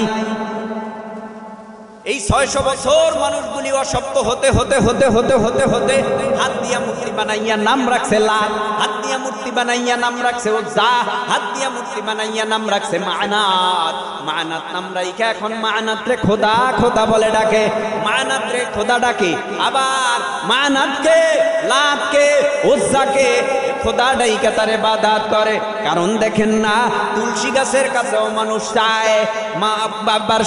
এই 600 বছর মানুষগুলি অসভ্য হতে হতে হতে হতে হতে হতে হাত দিয়া মূর্তি বানাইয়া নাম রাখছে লাত, হাত দিয়া মূর্তি বানাইয়া নাম রাখছে উজ্জা, হাত দিয়া মূর্তি বানাইয়া নাম রাখছে মানাত। মানাত নাম রাইখা এখন মানাত রে খোদা খোদা বলে ডাকে, মানাত রে খোদা ডাকে। আবার মানাতকে, লাতকে, উজ্জাকে খোদা ডাইকা তারে ইবাদত করে। কারণ দেখেন না, তুলসী গাছের কাছেও মানুষ চায়, মা বাবার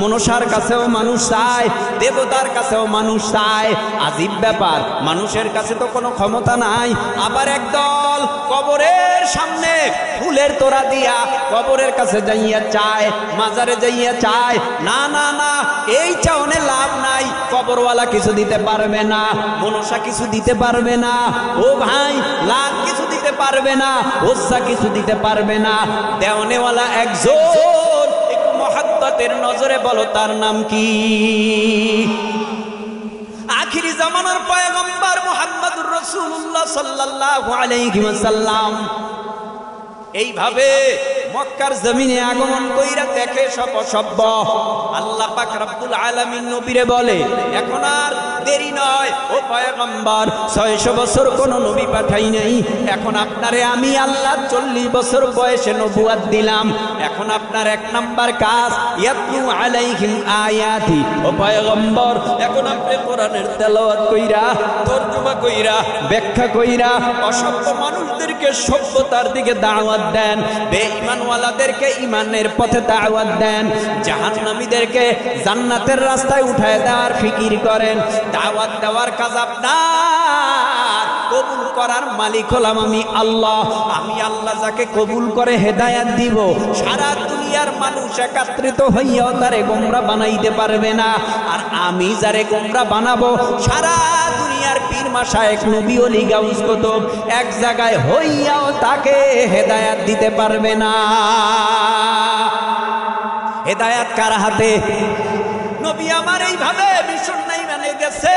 মনসার কাছেও মানুষ চায়, দেবতার কাছেও মানুষ চায়। আজীব ব্যাপার, মানুষের কাছে তো কোনো ক্ষমতা নাই, আবার একদল কবরের সামনে ফুলের তোড়া দিয়া কবরের কাছে যাইয়া চায়, মাজারে যাইয়া চায়। না না না, এই চাওনে লাভ নাই। কবরওয়ালা কিছু দিতে পারবে না, মনসা কিছু দিতে পারবে না, ও ভাই লাভ কিছু দিতে পারবে না, ওসা কিছু দিতে পারবে না। দেওয়ানেওয়ালা একজন, একটু মহাব্বতের নজরে বলো তার নাম কি? আখিরি জামানার পয়গম্বর মুহাম্মদুর রাসূলুল্লাহ সাল্লাল্লাহু আলাইহি ওয়াসাল্লাম এইভাবে মক্কার জমিনে আগমন কইরা দেখে সব অসভ্য। আল্লাহ পাক রব্বুল আলামিন নবীরে বলে, এখন আর দেরি নয় ও পয়গম্বর, 600 বছর কোন নবী পাঠাই নাই, এখন আপনারে আমি আল্লাহ 40 বছর বয়সে নবুয়ত দিলাম। এখন আপনার এক নাম্বার কাজ ইয়াতলু আলাইহিম আয়াতি, ও পয়গম্বর এখন আপনি কোরআনের তেলাওয়াত কইরা, তরজমা কইরা, ব্যাখ্যা কইরা অসভ্য মানুষদেরকে সভ্যতার দিকে দাওয়াত দেন, বেঈমানওয়ালাদেরকে ঈমানের পথে দাওয়াত দেন, জাহান্নামীদেরকে জান্নাতের রাস্তায় উঠায় দেওয়ার ফিকির করেন। দাওয়াত দেওয়ার কাজ আপনার, কবুল করার মালিক হলাম আমি আল্লাহ। আমি আল্লাহ যাকে কবুল করে হেদায়াত দিব, সারা দুনিয়ার মানুষ একত্রিত হইয়াও তারে গোমরাহ বানাইতে পারবে না। আর আমি যারে গোমরাহ বানাবো, সারা দুনিয়ার পীর মাশায়েখ নবী ওলি গাউস কুতুব এক জায়গায় হইয়াও তাকে হেদায়াত দিতে পারবে না। হেদায়াত কার হাতে? নবী আমার এইভাবে মিশন নাই মানে গেছে,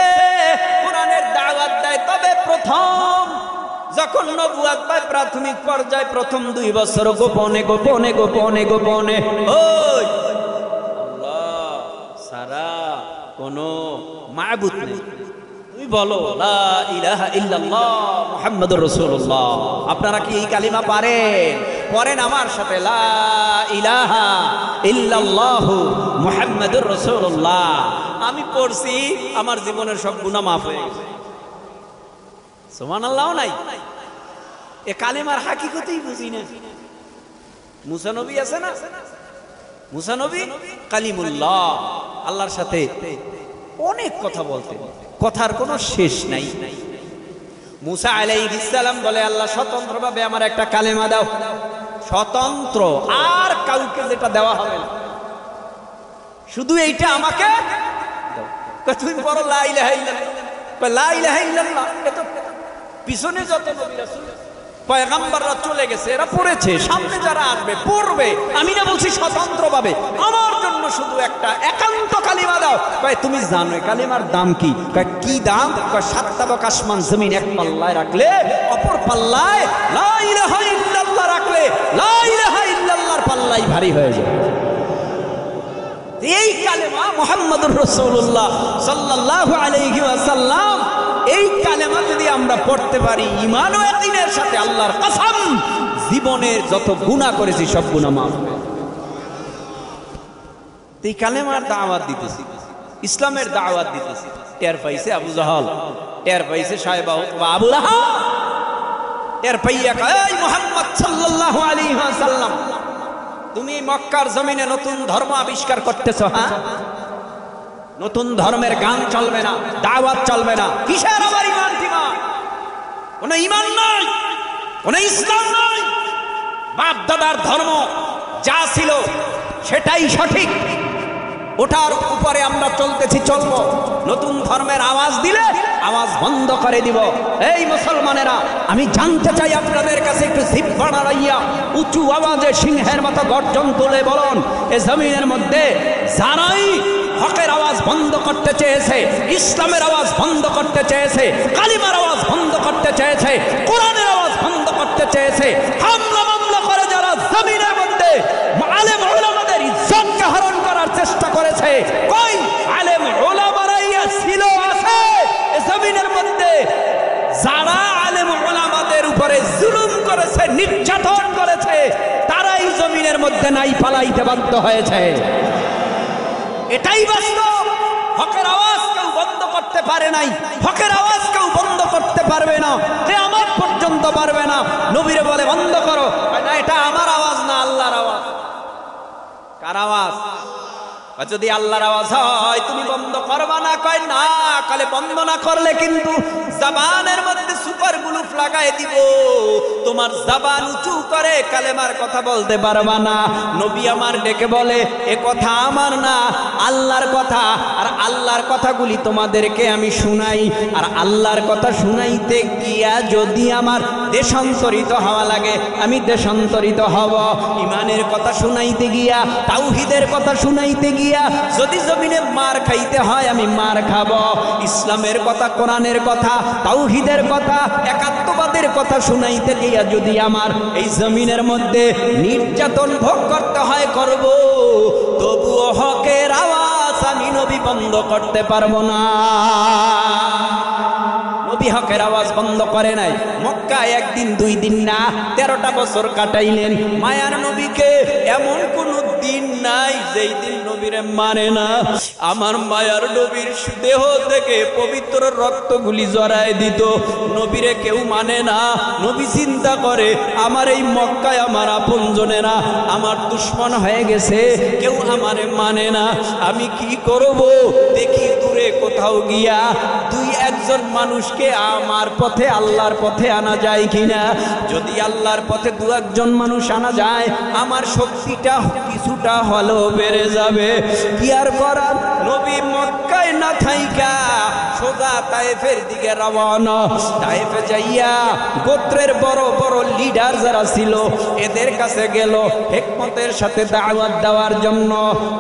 কোরআনের দাওয়াত দেয়। তবে প্রথম যখন নবুয়ত পায় প্রাথমিক পর্যায়ে, প্রথম 2 বছর গোপনে গোপনে গোপনে গোপনে, ওই আল্লাহ সারা কোনো মাবুদ নেই, তুমি বলো লা ইলাহা ইল্লাল্লাহ মুহাম্মাদুর রাসূলুল্লাহ। আপনারা কি এই কালিমা পারেন? পড়েন আমার সাথে, লা ইলাহা ইল্লাল্লাহু মুহাম্মাদুর রাসূলুল্লাহ। আমি পড়ছি, আমার জীবনের সব গুনাহ মাফ হয়ে গেছে। সুবহানাল্লাহ নাই? এ কালিমার হাকিকতই বুঝি না। মুসা নবী আছে না, মুসা নবী কালিমুল্লাহ, আল্লাহর সাথে অনেক কথা বলতেন, কথার কোনো শেষ নাই। মুসা আলাইহিস সালাম বলে, আল্লাহ স্বতন্ত্রভাবে আমার একটা কালেমা দাও, স্বতন্ত্র, আর কাউকে যেটা দেওয়া হবে না, শুধু এইটা আমাকে দাও। তুমি বড় লা ইলাহা ইল্লাল্লাহ, লা ইলাহা ইল্লাল্লাহ। এত পিছনে যত নবী রাসূল পয়গম্বররা চলে গেছে, এরা পড়েছে, সামনে যারা আসবে পড়বে। আমি না বলছি স্বতন্ত্রভাবে, আমার জন্য শুধু একটা একান্ত কালিমা দাও। কয় তুমি জানো কালিমার দাম কি? কয় কি দাম? কয় 7 তাবক আসমান জমিন এক পাল্লায় রাখলে, অপর পাল্লায় লা ইলাহা ইল্লাল্লাহ রাখলে, লা ইলাহা ইল্লাল্লাহর পাল্লাই ভারী হয়ে যায়। এই কালেমা মুহাম্মদুর রাসূলুল্লাহ সাল্লাল্লাহু আলাইহি ওয়াসাল্লাম, এই কালেমা যদি আমরা পড়তে পারি ঈমান ও ইয়াকিনের সাথে, আল্লাহর কসম জীবনের যত গুনাহ করেছি সব গুনাহ মাফ। এই কালেমার দাওয়াত দিতেছি, ইসলামের দাওয়াত দিতেছি। টের পাইছে আবু জাহাল, টের পাইছে সাহেবা বা আবু লাহাব, টের পাইয়া কয়, এই মুহাম্মদ সাল্লাল্লাহু আলাইহি ওয়াসাল্লাম, তুমি মক্কার জমিনে নতুন ধর্ম আবিষ্কার করতেছো। হ্যাঁ, নতুন ধর্মের গান চলবে না, দাওয়াত চলবে না। কিসের আবার ঈমান টিমান? কোন ঈমান নাই, কোন ইসলাম নাই। বাপ দাদার ধর্ম যা ছিল সেটাই সঠিক, ওটার উপরে আমরা চলতেছি, চলবো। নতুন ধর্মের আওয়াজ দিলে আওয়াজ বন্ধ করে দিব। এই মুসলমানেরা, আমি জানতে চাই আপনাদের কাছে, একটু জিহ্বা নাড়াইয়া উঁচু আওয়াজে সিংহের মতো গর্জন তুলে বলুন, এ জমিনের মধ্যে যারাই হকের আওয়াজ বন্ধ করতে চেয়েছে, ইসলামের আওয়াজ বন্ধ করতে চেয়েছে, কালিমার আওয়াজ বন্ধ করতে চেয়েছে, কোরআনের আওয়াজ বন্ধ করতে চেয়েছে, হামলা মামলা করে যারা জমিনের মধ্যে আলেম উলামাদের ইজ্জতকে হরণ করার চেষ্টা করেছে, কই মধ্যে নাই, পালাইতে বাধ্য হয়েছে। এটাই বাস্তব। হকের আওয়াজ কেউ বন্ধ করতে পারে নাই, হকের আওয়াজ কেউ বন্ধ করতে পারবে না, কিয়ামত পর্যন্ত পারবে না। নবীরে বলে বন্ধ করো, না এটা আমার আওয়াজ না, আল্লাহর আওয়াজ। কার আওয়াজ? যদি আল্লাহর আওয়াজ হয় তুমি বন্ধ করবা না, কয় না, কালে বন্ধ না করলে কিন্তু জবানের মধ্যে সুপার গ্লুফ লাগাই দিব, তোমার জবান উঁচু করে কালেমার কথা বলতে পারবা না। নবী আমার ডেকে বলে এ কথা আমার না, আল্লাহর কথা, আর আল্লাহর কথাগুলি তোমাদেরকে আমি শুনাই। আর আল্লাহর কথা শুনাইতে গিয়া যদি আমার দেশান্তরিত হওয়া লাগে আমি দেশান্তরিত হব। ইমানের কথা শুনাইতে গিয়া, তাওহীদের কথা শুনাইতে গিয়া যদি জমিনে মার খাইতে হয় আমি মার খাব। ইসলামের কথা, কোরআনের কথা, তাওহীদের কথা, একাত্মবাদের কথা শুনাইতে গিয়া যদি আমার এই জমিনের মধ্যে নির্যাতন ভোগ করতে হয় করব, তবুও হকের আওয়াজ আমি নবী বন্ধ করতে পারবো না। নবী হকের আওয়াজ বন্ধ করে নাই। মক্কায় একদিন দুই দিন না 13টা বছর কাটাইলেন। মায়ার নবীকে এমন কোন দিন নাই যেই দিন নবীরে মানে না। আমার মায়ার নবীর দেহ থেকে পবিত্র রক্তগুলি জড়ায় দিত, নবীরে কেউ মানে না। নবী চিন্তা করে আমার এই মক্কায় আমার আপনজনেরা আমার দুশমন হয়ে গেছে, কেউ আমারে মানে না, আমি কি করব? দেখি দূরে কোথাও গিয়া দুই একজন মানুষকে আমার পথে, আল্লাহর পথে আনা যায় কিনা। যদি আল্লাহর পথে দু একজন মানুষ আনা যায় আমার শক্তিটা কিছুটা হলেও বেড়ে যাবে। কি আর করার, নবী মক্কায় না থাইকা সোজা তায়েফের দিকে রওনা। তায়েফে যাইয়া গোত্রের বড় বড় লিডার যারা ছিল এদের কাছে গেল হিকমতের সাথে দাওয়াত দেওয়ার জন্য।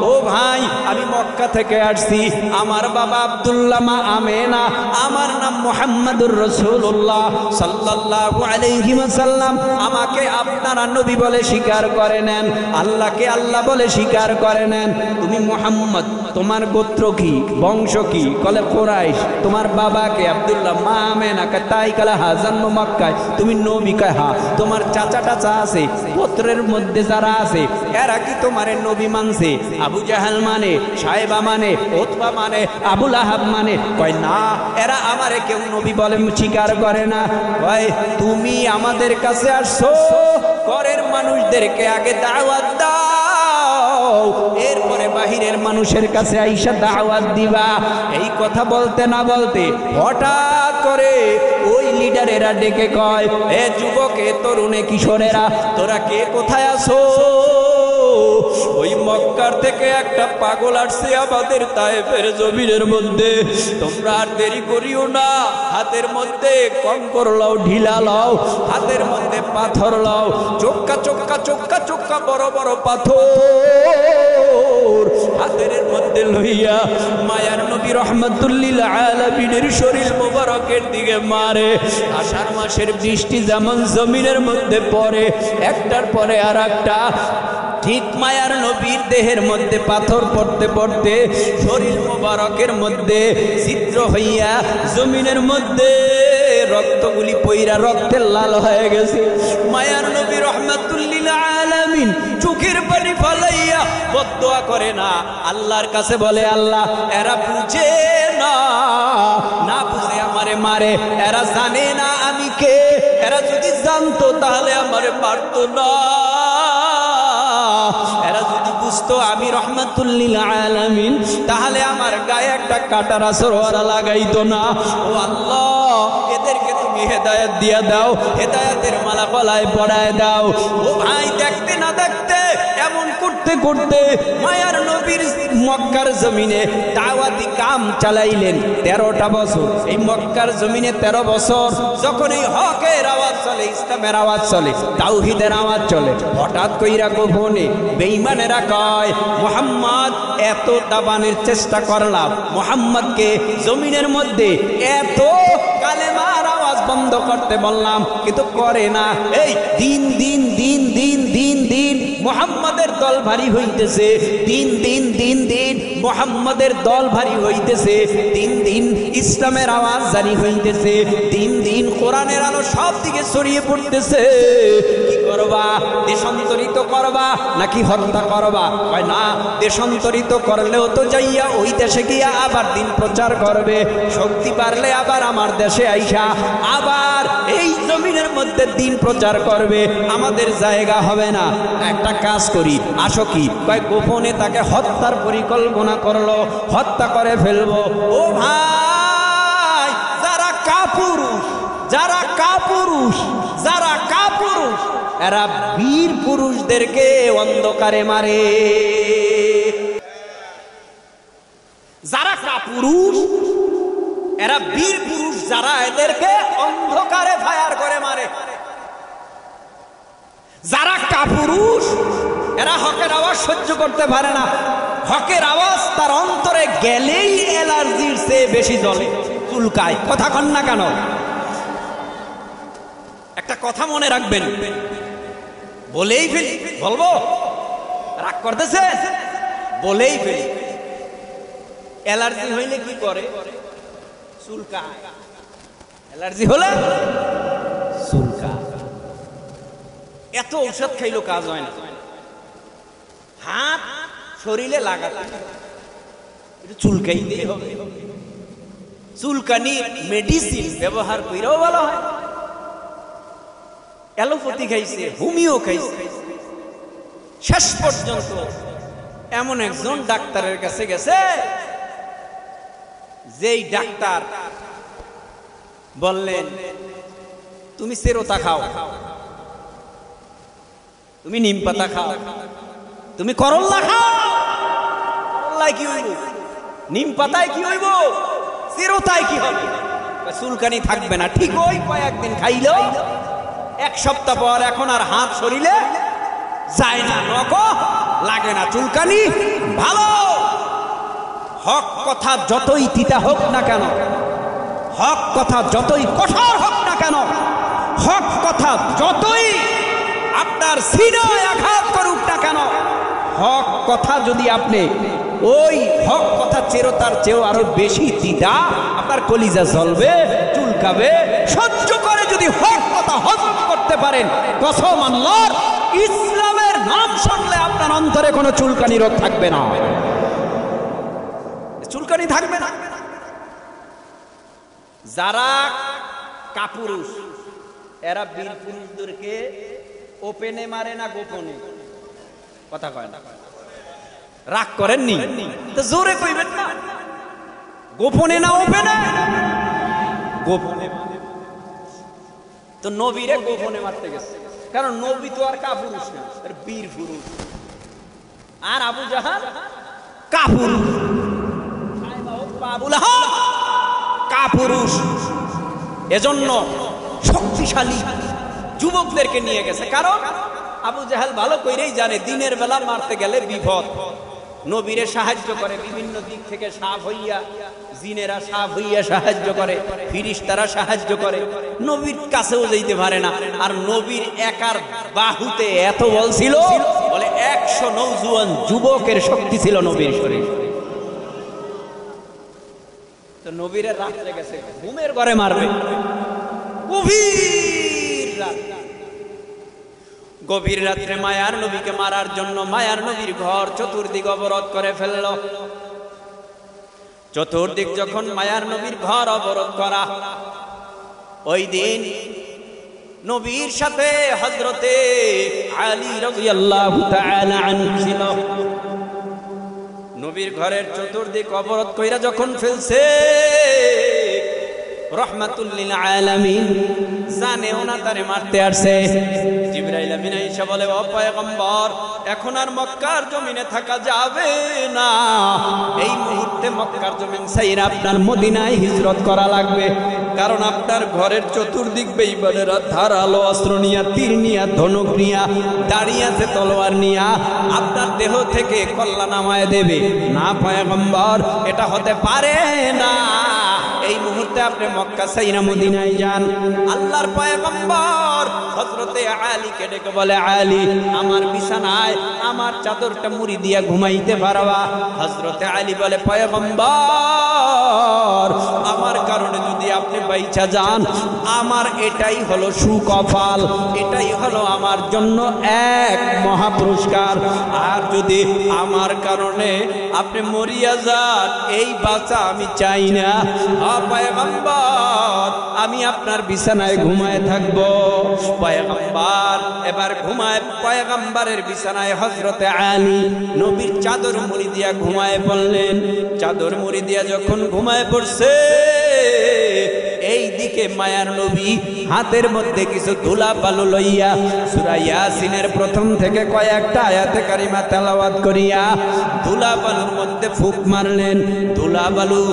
ও ভাই, আমি মক্কা থেকে আসছি, আমার বাবা আব্দুল্লাহ, মা আমেনা, আমার নাম মুহাম্মাদুর রাসূলুল্লাহ সাল্লাল্লাহু আলাইহি ওয়াসাল্লাম। আমাকে আপনারা নবী বলে স্বীকার করে নেন, আল্লাহকে আল্লাহ বলে স্বীকার করে নেন। তুমি মুহাম্মদ, তোমার গোত্র কি, বংশ কি? কলে কুরাইশ। তোমার বাবাকে আব্দুল্লাহ, মা আমেনা, তাই কালে হাজান মক্কায়, তুমি নবী? কয় হ্যাঁ। তোমার চাচা টাচা আছে, গোত্রের মধ্যে যারা আছে এরা কি তোমার নবী মানছে? আবু জাহাল মানে, সাহেবা মানে, ওতবা মানে, আবু লাহাব মানে? কয় না, এরা আমারে কেউ নবী বলে স্বীকার করে না। কয় তুমি আমাদের কাছে আসছো, ঘরের মানুষদেরকে আগে দাওয়াত দাও, এরপরে বাহিরের মানুষের কাছে আইসা দাওয়াত দিবা। এই কথা বলতে না বলতে হঠাৎ করে ওই লিডারেরা ডেকে কয়, এ যুবকে, তরুণে, কিশোরেরা, তোরা কে কোথায় আছো? ওই মক্কার থেকে একটা পাগল আসছে আমাদের তায়েফের জমিনের মধ্যে, তোমরা আর দেরি করিও না, হাতের মধ্যে কঙ্কর লাও, ঢিলা লাও, হাতের মধ্যে পাথর লাও, চোক্কা চোক্কা চোক্কা চোক্কা বড় বড় পাথর হাতের মধ্যে লইয়া মায়ার নবী রহমাতুল্লিল আলামিনের শরীর মোবারকের দিকে মারে। আষাঢ় মাসের বৃষ্টি যেমন জমিনের মধ্যে পড়ে একটার পরে আর একটা, ঠিক মায়ার নবীর দেহের মধ্যে পাথর পড়তে পড়তে শরীর মোবারকের মধ্যে ছিদ্র হইয়া জমিনের মধ্যে রক্তগুলি পইরা রক্তের লাল হয়ে গেছে। মায়ার নবী রহমাতুল্লিল আলামিন চোখের পানি ফালাইয়া বদদোয়া করে না, আল্লাহর কাছে বলে, আল্লাহ এরা বুঝে না, না বুঝে আমারে মারে, এরা জানে না আমি কে, এরা যদি জানতো তাহলে আমারে মারতো না, এরা যদি বুঝতো আমি রহমাতুল্লিল আলামিন তাহলে আমার গায়ে একটা কাঁটার আসর লাগাইতো না। ও আল্লাহ, এদেরকে তুমি হেদায়েত দিয়া দাও, হেদায়েতের মালা গলায় পরায় দাও। ও ভাই, দেখতে না দেখতে এমন করতে করতে মায়ার নবীর মক্কার জমিনে দাওয়াতি কাম চালাইলেন 13টা বছর। এই মক্কার জমিনে 13 বছর যখন এই হকের আওয়াজ চলে, ইসলামের আওয়াজ চলে, তাওহীদের আওয়াজ চলে, হঠাৎ কইরা গোপনে বেঈমানেরা কয়, মুহাম্মদ এত দাবানের চেষ্টা করলাম, মুহাম্মদকে জমিনের মধ্যে এত কালেমার আওয়াজ বন্ধ করতে বললাম কিন্তু করে না। এই দিন দিন দিন দিন দিন দিন মুহাম্মদের দল ভারী হইতেছে, দিন দিন দিন দিন মুহাম্মদের দল ভারী হইতেছে, দিন দিন ইসলামের আওয়াজ জারি হইতেছে, দিন দিন কোরআনের আলো সব দিকে ছড়িয়ে পড়তেছে। কি করব করবা, দেশান্তরিত করবা নাকি হত্যা করবা? কয় না, দেশান্তরিত করলেও তো যাইয়া ওই দেশে গিয়া আবার দিন প্রচার করবে, শক্তি বাড়লে আবার আমার দেশে আইসা আবার এই জমিনের মধ্যে দিন প্রচার করবে, আমাদের জায়গা হবে না। একটা কাজ করি, আসো কি? কয় গোপনে তাকে হত্যার পরিকল্পনা করলো, হত্যা করে ফেলবো। ও ভাই, যারা কাপুরুষ, যারা কাপুরুষ, যারা কাপুরুষ, এরা বীর পুরুষদেরকে অন্ধকারে মারে। যারা কাপুরুষ, এরা বীর পুরুষ, যারা এদেরকে অন্ধকারে ফায়ার করে মারে। যারা কাপুরুষ, এরা হকের আওয়াজ সহ্য করতে পারে না। হকের আওয়াজ তার অন্তরে গেলেই অ্যালার্জির চেয়ে বেশি জ্বলে, চুলকায়। কথা কন না কেন? একটা কথা মনে রাখবেন, বলেই ফেলি, বলবো, রাগ করতেছে, বলেই ফেলি। অ্যালার্জি হইলে কি করে? চুলকায়। অ্যালার্জি হলে চুলকায়। এত ঔষধ খাইলো কাজ হয় না। হাত শরীরে লাগাতে চুলকাইতে হবে। চুলকানি মেডিসিন ব্যবহার করেও ভালো হয়। অ্যালোপ্যাথি খাইছে, হোমিও খাইছে, শেষ পর্যন্ত এমন একজন ডাক্তারের কাছে গেছে, যেই ডাক্তার বললেন তুমি সেরোতা খাও, তুমি নিম পাতা খাও, তুমি করল্লা খাও। করল্লায় কি হইব? নিম পাতায় কি হইব? সেরোতায় কি হবে? চুলকানি থাকবে না। ঠিক ওই কয়েকদিন খাইল, এক সপ্তাহ পর এখন আর হাত শরীরে যায় না, নখ লাগে না, চুলকানি ভালো। হক কথা যতই তিতা হোক না কেন, হক কথা যতই কঠোর হোক না কেন, হক কথা যতই আপনার সিনায় আঘাত করুক না কেন, হক কথা যদি আপনি ওই হক কথা চেরোতার চেয়েও আরো বেশি তিতা, আপনার কলিজা জ্বলবে, চুলকাবে। সহ্য করে যদি হক কথা হজম করতে পারেন, কসম আল্লাহর, ইসলামের নাম শুনলে আপনার অন্তরে কোনো চুলকানি রোগ থাকবে না, চুলকানি থাকবে না। যারা কাপুরুষ, এরা বীর পুরুষদেরকে ওপেনে মারে না গোপনে? কথা কয় না? রাগ করেননি তো জোরে কইবেন না। গোপনে না ওপেনে? গোপনে। তো নবীরে গোপনে মারতে গেছে, কারণ নবী তো আর কাপুরুষ না, বীর পুরুষ। আর আবু জাহাল কাপুরুষ, কাপুরুষ। এজন্য শক্তিশালী যুবকদেরকে নিয়ে গেছে, কারণ আবু জাহেল ভালো কইরেই জানে দিনের বেলা মারতে গেলে বিপদ। নবীরে সাহায্য করে বিভিন্ন দিক থেকে, সাফ হইয়া, জিনেরা সাফ হইয়া সাহায্য করে, ফিরিস্তারা সাহায্য করে, নবীর কাছেও যাইতে পারে না। আর নবীর একার বাহুতে এত বল ছিল, বলে 100 নওজোয়ান যুবকের শক্তি ছিল নবীর শরীরে। তো নবীরে রাত্রে গেছে, ঘুমের ঘরে মারবে, গভীর রাত। গভীর রাত্রে মায়ার নবীকে মারার জন্য মায়ার নবীর ঘর চতুর্দিক অবরোধ করে ফেলল। চতুর্দিক যখন মায়ার নবীর ঘর অবরোধ করা, ওই দিন নবীর সাথে হযরতে আলী রাদিয়াল্লাহু তাআলা আনহু ছিল। নবীর ঘরের চতুর্দিক অবরোধ কইরা যখন ফেলছে, রহমাতুল লিল আলামিন জানেও না তারে মারতে আসছে। জিবরাইল আমিন আয়েশা বলে, ও পয়গম্বর, এখন আর মক্কার জমিনে থাকা যাবে না, এই মুহূর্তে মক্কার জমিন ছাইরা আপনার মদিনায় হিজরত করা লাগবে, কারণ আপনার ঘরের চতুর্দিক বেঈমানেরা ধারালো অস্ত্র নিয়া, তীর নিয়া, ধনুক নিয়া, দাঁড়িয়ে আছে তলোয়ার নিয়া, আপনার দেহ থেকে কল্লা নামায় দেবে। না পয়গম্বর, এটা হতে পারে না, এই মুহূর্তে আপনি মক্কা ছাইরা মদিনায় যান। আল্লাহর পয়গম্বর হযরতে আলীকে ডেকে বলে, আলী, আমার বিছানায় আমার চাদরটা মুড়ি দিয়া ঘুমাইতে পারবা? হযরতে আলী বলে, পয়গম্বর, আমার কারণে যদি আপনি আপনি বাইচা যান, আমার এটাই হলো সুকপাল, এটাই হলো আমার জন্য এক মহা পুরস্কার। আর যদি আমার কারণে আপনি মরিয়া যান, এই বাঁচা আমি চাই না। পয়গম্বর, আমি আপনার বিছানায় ঘুমায় থাকবো। পয়গম্বর এবার ঘুমায়, পয়গম্বরের বিছানায় হযরতে আলী নবীর চাদর মুড়ি দিয়া ঘুমায় পড়লেন। চাদর মুড়ি দিয়া যখন ঘুমায় পড়ছে, এই দিকে মায়ার নবী হাতের মধ্যে কিছু ধুলা বালু লইয়া সূরা ইয়াসিনের প্রথম থেকে কয়েকটা আয়াতে কারিমা তেলাওয়াত করিয়া ধুলা বালুর মধ্যে ফুঁক মারলেন। ধুলা বালু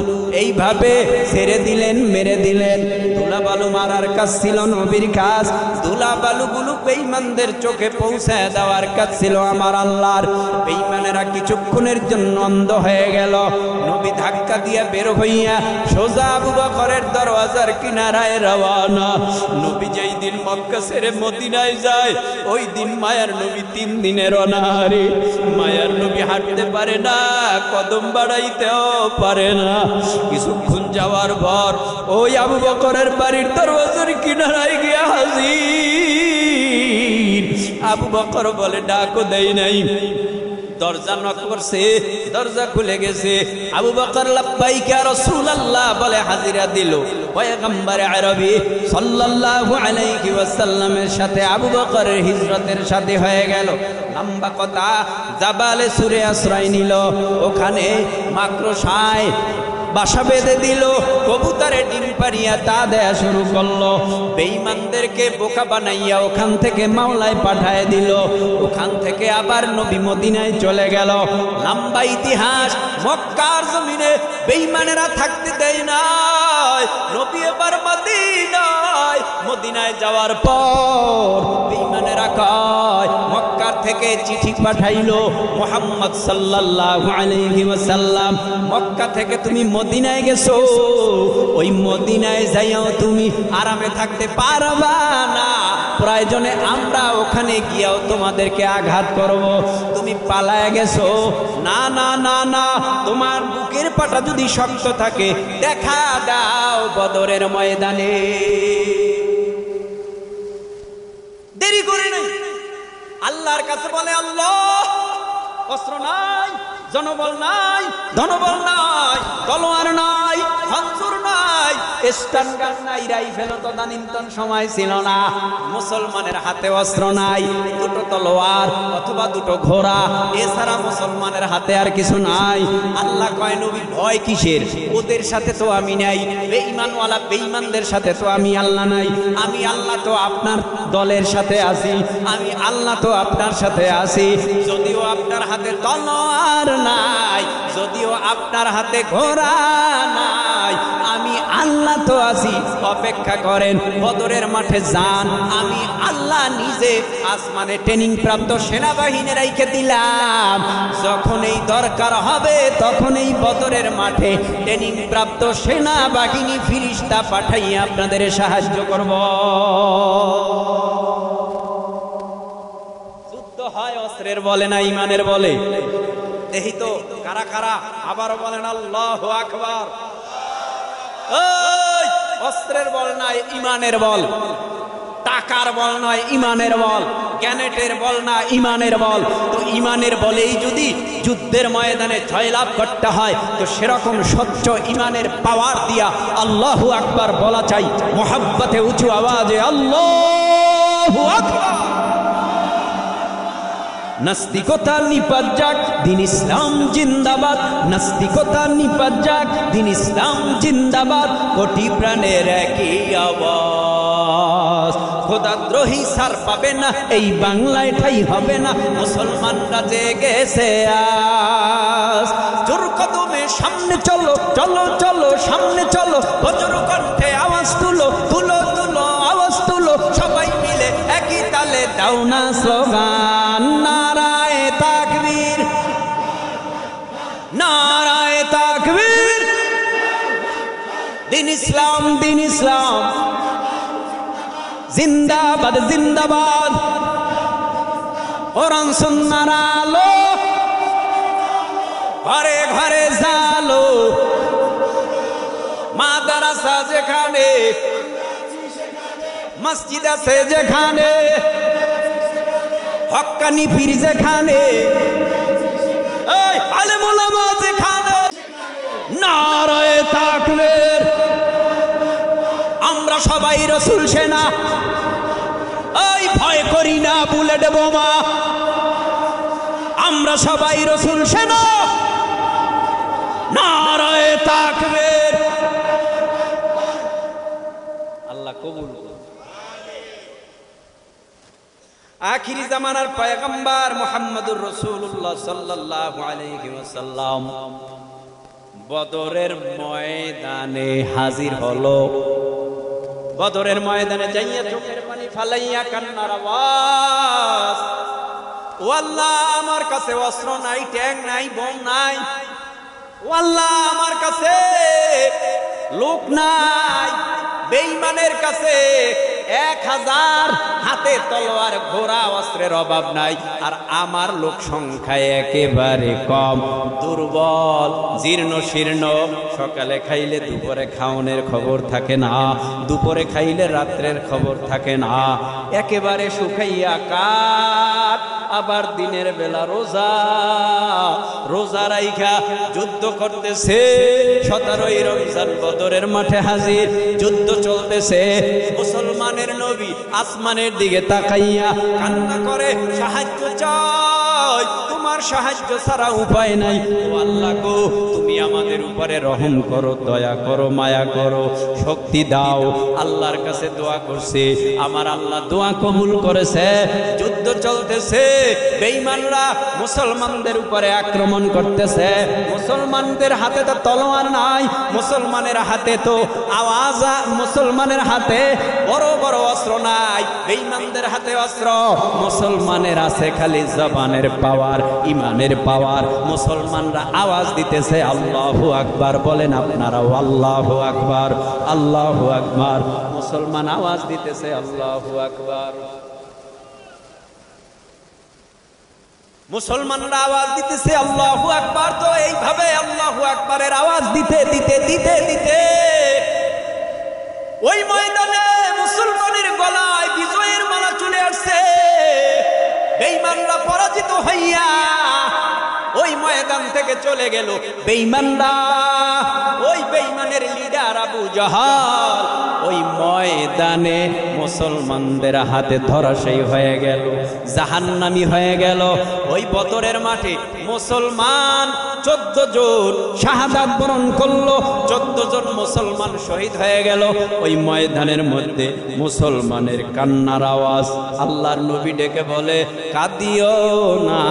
এইভাবে ছেড়ে দিলেন, মেরে দিলেন। ধুলা বালু মারার কাজ ছিল নবীর কাজ, ধুলা বালুগুলো বেঈমানদের চোখে পৌঁছায় দেওয়ার কাজ ছিল আমার আল্লাহর। বেঈমানেরা কিছুক্ষণের জন্য অন্ধ হয়ে গেল। নবী ধাক্কা দিয়া বের হইয়া সোজা আবু বকরের দরওয়াজার কিনারায় রওয়ানা। নবী যেই দিন মক্কা ছেড়ে মদিনায় যায়, ওই দিন মায়ার নবী 3 দিনের অনাহারে। মায়ার নবী হাঁটতে পারে না, কদম বাড়াইতেও পারে না। কিছুক্ষণ যাওয়ার পর ওই আবু বকরের বাড়ির দরওয়াজার কিনারায় গিয়া হাজির। আবু বকর বলে ডাকও দেই নাই, দরজা নক করছে, দরজা খুলে গেছে। আবু বকর লাব্বাইক ইয়া রাসূলুল্লাহ বলে হাজিরা দিল। পয়গম্বর আরবি সাল্লাল্লাহু আলাইহি ওয়াসাল্লামের সাথে আবু বকরের হিজরতের সাথে হয়ে গেল। লম্বা কথা, জাবালে সুরে আশ্রয় নিল। ওখানে মাকড়সায় বাসা বেঁধে দিল, কবুতরে ডিম পারিয়া তা দেয়া শুরু করলো। বেঈমানদেরকে বোকা বানাইয়া ওখান থেকে মাওলায় পাঠায় দিল। ওখান থেকে আবার নবী মদিনায় চলে গেল। লম্বা ইতিহাস। মক্কার জমিনে বেঈমানেরা থাকতে দেয় নাই। নবী এবার মদিনায় যাওয়ার পর বেঈমানেরা কয়, মক্কার থেকে চিঠি পাঠাইলো মুহাম্মদ সাল্লাল্লাহু আলাইহি ওয়াসাল্লাম, মক্কা থেকে তুমি মদিনায় গেছো, ওই মদিনায় যাইও তুমি আরামে থাকতে পারবা না, প্রয়োজনে আমরা ওখানে গিয়েও তোমাদেরকে আঘাত করব। তুমি পালায় গেছো। না না না না, তোমার বুকের পাটা যদি শক্ত থাকে দেখা দাও বদরের ময়দানে। দেরি করে নাই, আল্লাহর কাছে বলে, আল্লাহ অস্ত্র নাই, জনবল নাই, ধনবল নাই, তলোয়ার নাই, খঞ্জর নাই, স্টান গান নাই, রাইফেল তদানীন্তন সময় ছিল না। মুসলমানের হাতে অস্ত্র নাই, দুটো তলোয়ার অথবা দুটো ঘোড়া, এছাড়া মুসলমানের হাতে আর কিছু নাই। আল্লাহ কয়, নবী ভয় কিসের? ওদের সাথে তো আমি নাই, বেঈমানওয়ালা বেঈমানদের সাথে তো আমি আল্লাহ নাই। আমি আল্লাহ তো আপনার দলের সাথে আছি, আমি আল্লাহ তো আপনার সাথে আছি। যদিও আপনার হাতে তলোয়ার নাই, যদিও আপনার হাতে ঘোড়া নাই, আমি আল্লাহ তো আছি। অপেক্ষা করেন, বদরের মাঠে যান, আমি আল্লাহ নিজে আসমানে ট্রেনিং প্রাপ্ত সেনাবাহিনী রাইখে দিলাম। যখন এই দরকার হবে তখন এই বদরের মাঠে ট্রেনিং প্রাপ্ত সেনাবাহিনী ফিরিস্তা পাঠাইয়া আপনাদের সাহায্য করব। যুদ্ধ হয় অস্ত্রের বলে না ইমানের বলে। এই তো কারা কারা আবারও বলেন আল্লাহু আকবার। অস্ত্রের বল নয়, ইমানের বল। টাকার বল নয়, ইমানের বল। গ্যানেটের বল না, ইমানের বল। তো ইমানের বলেই যদি যুদ্ধের ময়দানে জয়লাভ করতে হয়, তো সেরকম স্বচ্ছ ইমানের পাওয়ার দিয়া আল্লাহু আকবার বলা চাই, মোহাব্বতে উঁচু আওয়াজে আল্লাহু আকবার। নাস্তিকতা নিপাত যাক, দিন ইসলাম জিন্দাবাদ। নাস্তিকতা নিপাত যাক, দিন ইসলাম জিন্দাবাদ। কোটি প্রাণের একই আওয়াজ, খোদাদ্রোহী সার পাবে না, এই বাংলায় ঠাই হবে না। মুসলমানরা জেগেছে আজ, জোর কদমে সামনে চলো, চলো চলো সামনে চলো। বজ্র কণ্ঠে আওয়াজ তুলো, তুলো তুলো আওয়াজ তুলো। সবাই মিলে একই তালে দাও না স্লোগান, নারায়ে তাকবীর, নারায়ে তাকবীর। দিন ইসলাম, দিন ইসলাম জিন্দাবাদ, জিন্দাবাদ। কোরআন সুন্নাহর আলো ঘরে ঘরে জালো, মাদ্রাসা যেখানে, মসজিদ আছে যেখানে, হক্কানি পীর যেখানে, এই আলেম ওলামা যেখানে, নারায়ে তাকবীর। আমরা সবাই রাসূল সেনা, এই ভয় করি না বুলেট বোমা। আমরা সবাই রাসূল সেনা, নারায়ে তাকবীর। আল্লাহ কবুল করুন। আখিরি জামানার পয়গম্বর মুহাম্মদুর রাসূলুল্লাহ সাল্লাল্লাহু আলাইহি ওয়াসাল্লাম বদরের ময়দানে হাজির হলো। বদরের ময়দানে যাইয়া চোখের পানি ফালাইয়া কান্নার আওয়াজ, ও আল্লাহ আমার কাছে অস্ত্র নাই, ট্যাঙ্ক নাই, বোম নাই, ও আল্লাহ আমার কাছে লোক নাই। বেঈমানের কাছে 1000 হাতে তলোয়ার, ঘোড়া, অস্ত্রের অভাব নাই, আর আমার লোক সংখ্যায় একেবারে কম, দুর্বল, জীর্ণ শীর্ণ। সকালে খাইলে দুপুরে খাওনের খবর থাকে না, দুপুরে খাইলে রাত্রের খবর থাকে না, একেবারে শুকাইয়া কাঠ। আবার দিনের বেলা রোজা, রোজা রাইখা যুদ্ধ করতেছে। 17ই রমজান বদরের মাঠে হাজির, যুদ্ধ চলতেছে। মুসলমানের নবী আসমানের দিকে তাকাইয়া কান্না করে, সাহায্য চাই, তোমার সাহায্য ছাড়া উপায় নাই। ও আল্লাহ গো, তুমি আমাদের উপরে রহম করো, দয়া করো, মায়া করো, শক্তি দাও। আল্লাহর কাছে দোয়া করছে, আমার আল্লাহ দোয়া কবুল করেছে। যুদ্ধ চলতেছে, বেঈমানরা মুসলমানদের উপরে আক্রমণ করতেছে। মুসলমানদের হাতে তো তলোয়ার নাই, মুসলমানের হাতে তো আওয়াজ, মুসলমানের হাতে বড় বড় অস্ত্র নাই, বেঈমানদের হাতে অস্ত্র। মুসলমানের আছে খালি জবানের পাওয়ার, ইমানের পাওয়ার। মুসলমানরা আওয়াজ দিতেছে আল্লাহু আকবার। বলেন আপনারাও আল্লাহু আকবার, আল্লাহু আকবার। মুসলমান আওয়াজ দিতেছে আল্লাহু আকবার। মুসলমানরা আওয়াজ দিতেছে আল্লাহু আকবার। তো এইভাবে আল্লাহু আকবারের আওয়াজ দিতে দিতে দিতে দিতে ওই ময়দানে মুসলমানের গলায় বিজয়ের মালা চলে আসছে। বেঈমানরা পরাজিত হইয়া ওই ময়দান থেকে চলে গেল। বেঈমানরা, ওই বেঈমানের লিডার আবু জাহাল ওই ময়দানে মুসলমানদের হাতে ধরাশায়ী হয়ে গেল, জাহান্নামী হয়ে গেল। ওই বদরের মাঠে মুসলমান 14 জন শাহাদাত বরণ করলো, 14 জন মুসলমান শহীদ হয়ে গেল। ওই ময়দানের মধ্যে মুসলমানের কান্নার আওয়াজ। আল্লাহর নবী ডেকে বলে, কাঁদিও না,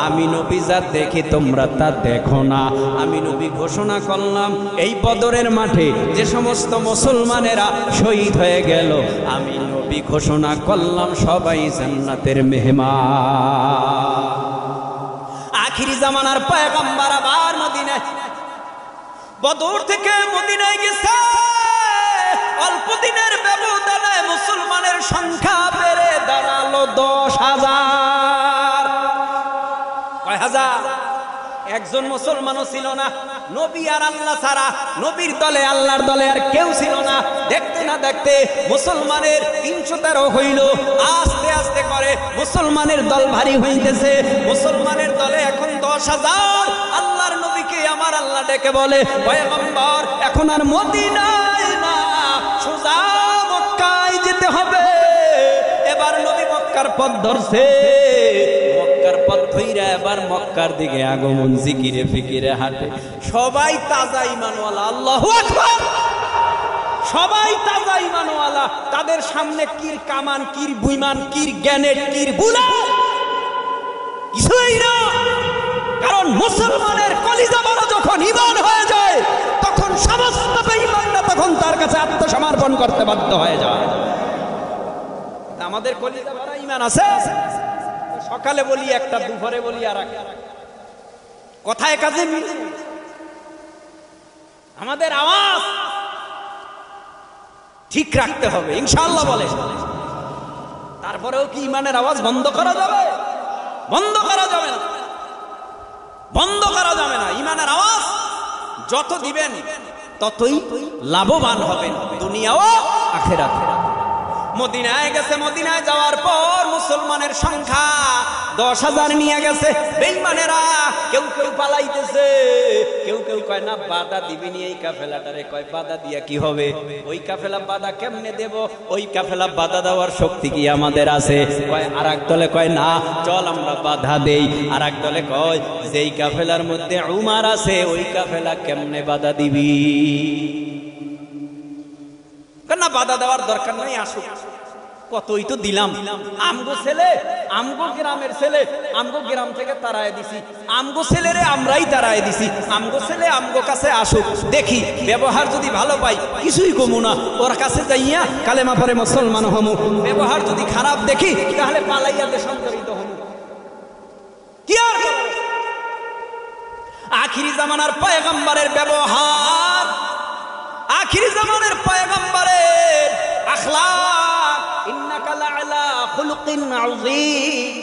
আমি নবী যা দেখি তোমরা তা দেখো না। আমি নবী ঘোষণা করলাম, এই বদরের মাঠে যে সমস্ত মুসলমানেরা শহীদ হয়ে গেল, আমি নবী ঘোষণা করলাম সবাই জান্নাতের মেহমান। আখিরি জামানার পয়গম্বর আবার মদিনায়, বদর থেকে মদিনায় গেছে। অল্প দিনের ব্যবধানে মুসলমানের সংখ্যা বেড়ে দাঁড়ালো 10,000। কয় হাজার? একজন মুসলমানও ছিল না। নবী আর আল্লাহ ছাড়া, নবীর দলে আল্লাহর দলে আর কেউ ছিল না। দেখতে না দেখতে মুসলমানের 313 হইল। আস্তে আস্তে করে মুসলমানের দল ভারী হইতেছে। মুসলমানের দলে এখন 10,000। আল্লাহর নবীকে আমার আল্লাহ ডেকে বলে, পয়গম্বর এখন আর মদিনায় না, সোজা মক্কায় যেতে হবে। এবার নবী মক্কার পথ ধরছে। মক্কার পথ ধইরা এবার মক্কার দিকে আগমন, জিকিরে ফিকিরে হাঁটে। সবাই তাজা ঈমানওয়ালা, আল্লাহু আকবার। সবাই তাজা ঈমানওয়ালা। তাদের সামনে কির কামান, কির বুইমান, কির গ্যানেট, কির বুলেট কিছুই না। কারণ মুসলমানের কলিজা বড় যখন ঈমান হয়ে যায়, তখন সমস্ত বেঈমানরা তখন তার কাছে আত্মসমর্পণ করতে বাধ্য হয়ে যায়। আমাদের কলিজা বড় ঈমান আছে। সকালে বলি একটা, দুপুরে বলি আর একটা, কথায় কাজে মিলে। আমাদের আওয়াজ ঠিক রাখতে হবে ইনশাআল্লাহ বলে। তারপরেও কি ঈমানের আওয়াজ বন্ধ করা যাবে? বন্ধ করা যাবে না, বন্ধ করা যাবে না। ঈমানের আওয়াজ যত দিবেন ততই লাভবান হবেন দুনিয়াও আখিরাত। মদিনায় গেছে, মদিনায় যাওয়ার পর মুসলমানের সংখ্যা 10,000 নিয়ে গেছে। বেঈমানেরা কেউ কেউ পালাইতেছে, কেউ কেউ কয় না বাধা দিবিনি এই কাফেলাটারে, কয় বাধা দিয়া কি হবে, ওই কাফেলা বাধা কেমনে দেব, ওই কাফেলা বাধা দেওয়ার শক্তি কি আমাদের আছে? কয় আরেক দলে কয় না চল আমরা বাধা দেই, আরেক দলে কয় যেই কাফেলার মধ্যে উমার আছে ওই কাফেলা কেমনে বাধা দিবি, না বাধা দেওয়ার দরকার নাই, আসুক কতই তো দিলাম, আমগো ছেলে আমগো গ্রামের ছেলে, আমগো গ্রাম থেকে তাড়ায় দিছি, আমগো ছেলেরে আমরাই তাড়ায় দিছি, আমগো ছেলে আমগো কাছে আসুক, দেখি ব্যবহার যদি ভালো পাই কিছুই কমু না, ওর কাছে যাইয়া কালেমা পড়ে মুসলমান হমু, ব্যবহার যদি খারাপ দেখি তাহলে পালাইয়া দেশান্তরিত হমু। কি আর আখিরি জামানার পয়গম্বরের ব্যবহার, আখিরি জামানের পয়গম্বরের আখলাক, ইন্নাকা লাআলা খুলুকিন আযীম,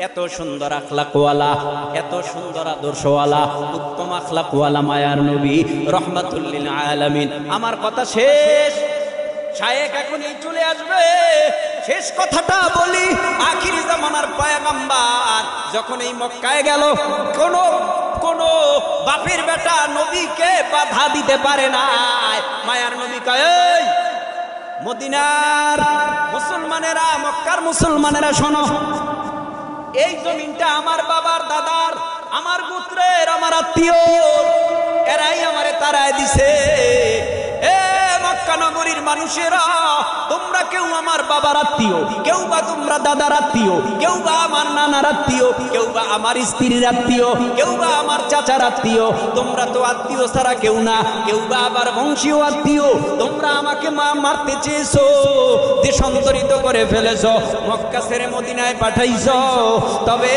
এত সুন্দর আখলাকওয়ালা, এত সুন্দর আদর্শওয়ালা, উত্তম আখলাকওয়ালা মায়ার নবী রাহমাতুল লিল আলামিন। আমার কথা শেষ, শায়েখ এখন এই চলে আসবে, শেষ কথাটা বলি। আখিরি জামানার পয়গম্বর যখন এই মক্কায় গেল, কোন বাপের বেটা নবীকে বাধা দিতে পারে না। মায়ার নবী কয় এই মদিনার মুসলমানেরা, মক্কার মুসলমানেরা শোনো, এই জমিনটা আমার বাবার দাদার, আমার গোত্রের, আমার আত্মীয়, এরাই আমারে তাড়ায় দিছে। এ মক্কা নগরীর মানুষেরা, তোমরা কেউ আমার বাবার আত্মীয়, কেউ বা তোমরা দাদার আত্মীয়, কেউ বা আমার নানার আত্মীয়, কেউ বা আমার স্ত্রীর আত্মীয়, কেউ বা আমার চাচার আত্মীয়, তোমরা তো আত্মীয় ছাড়া কেউ না, কেউ বা আবার বংশীয় আত্মীয়, তোমরা আমাকে মারতে চেয়েছো, দেশান্তরিত করে ফেলেছো, মক্কা ছেড়ে মদিনায় পাঠাইছো, তবে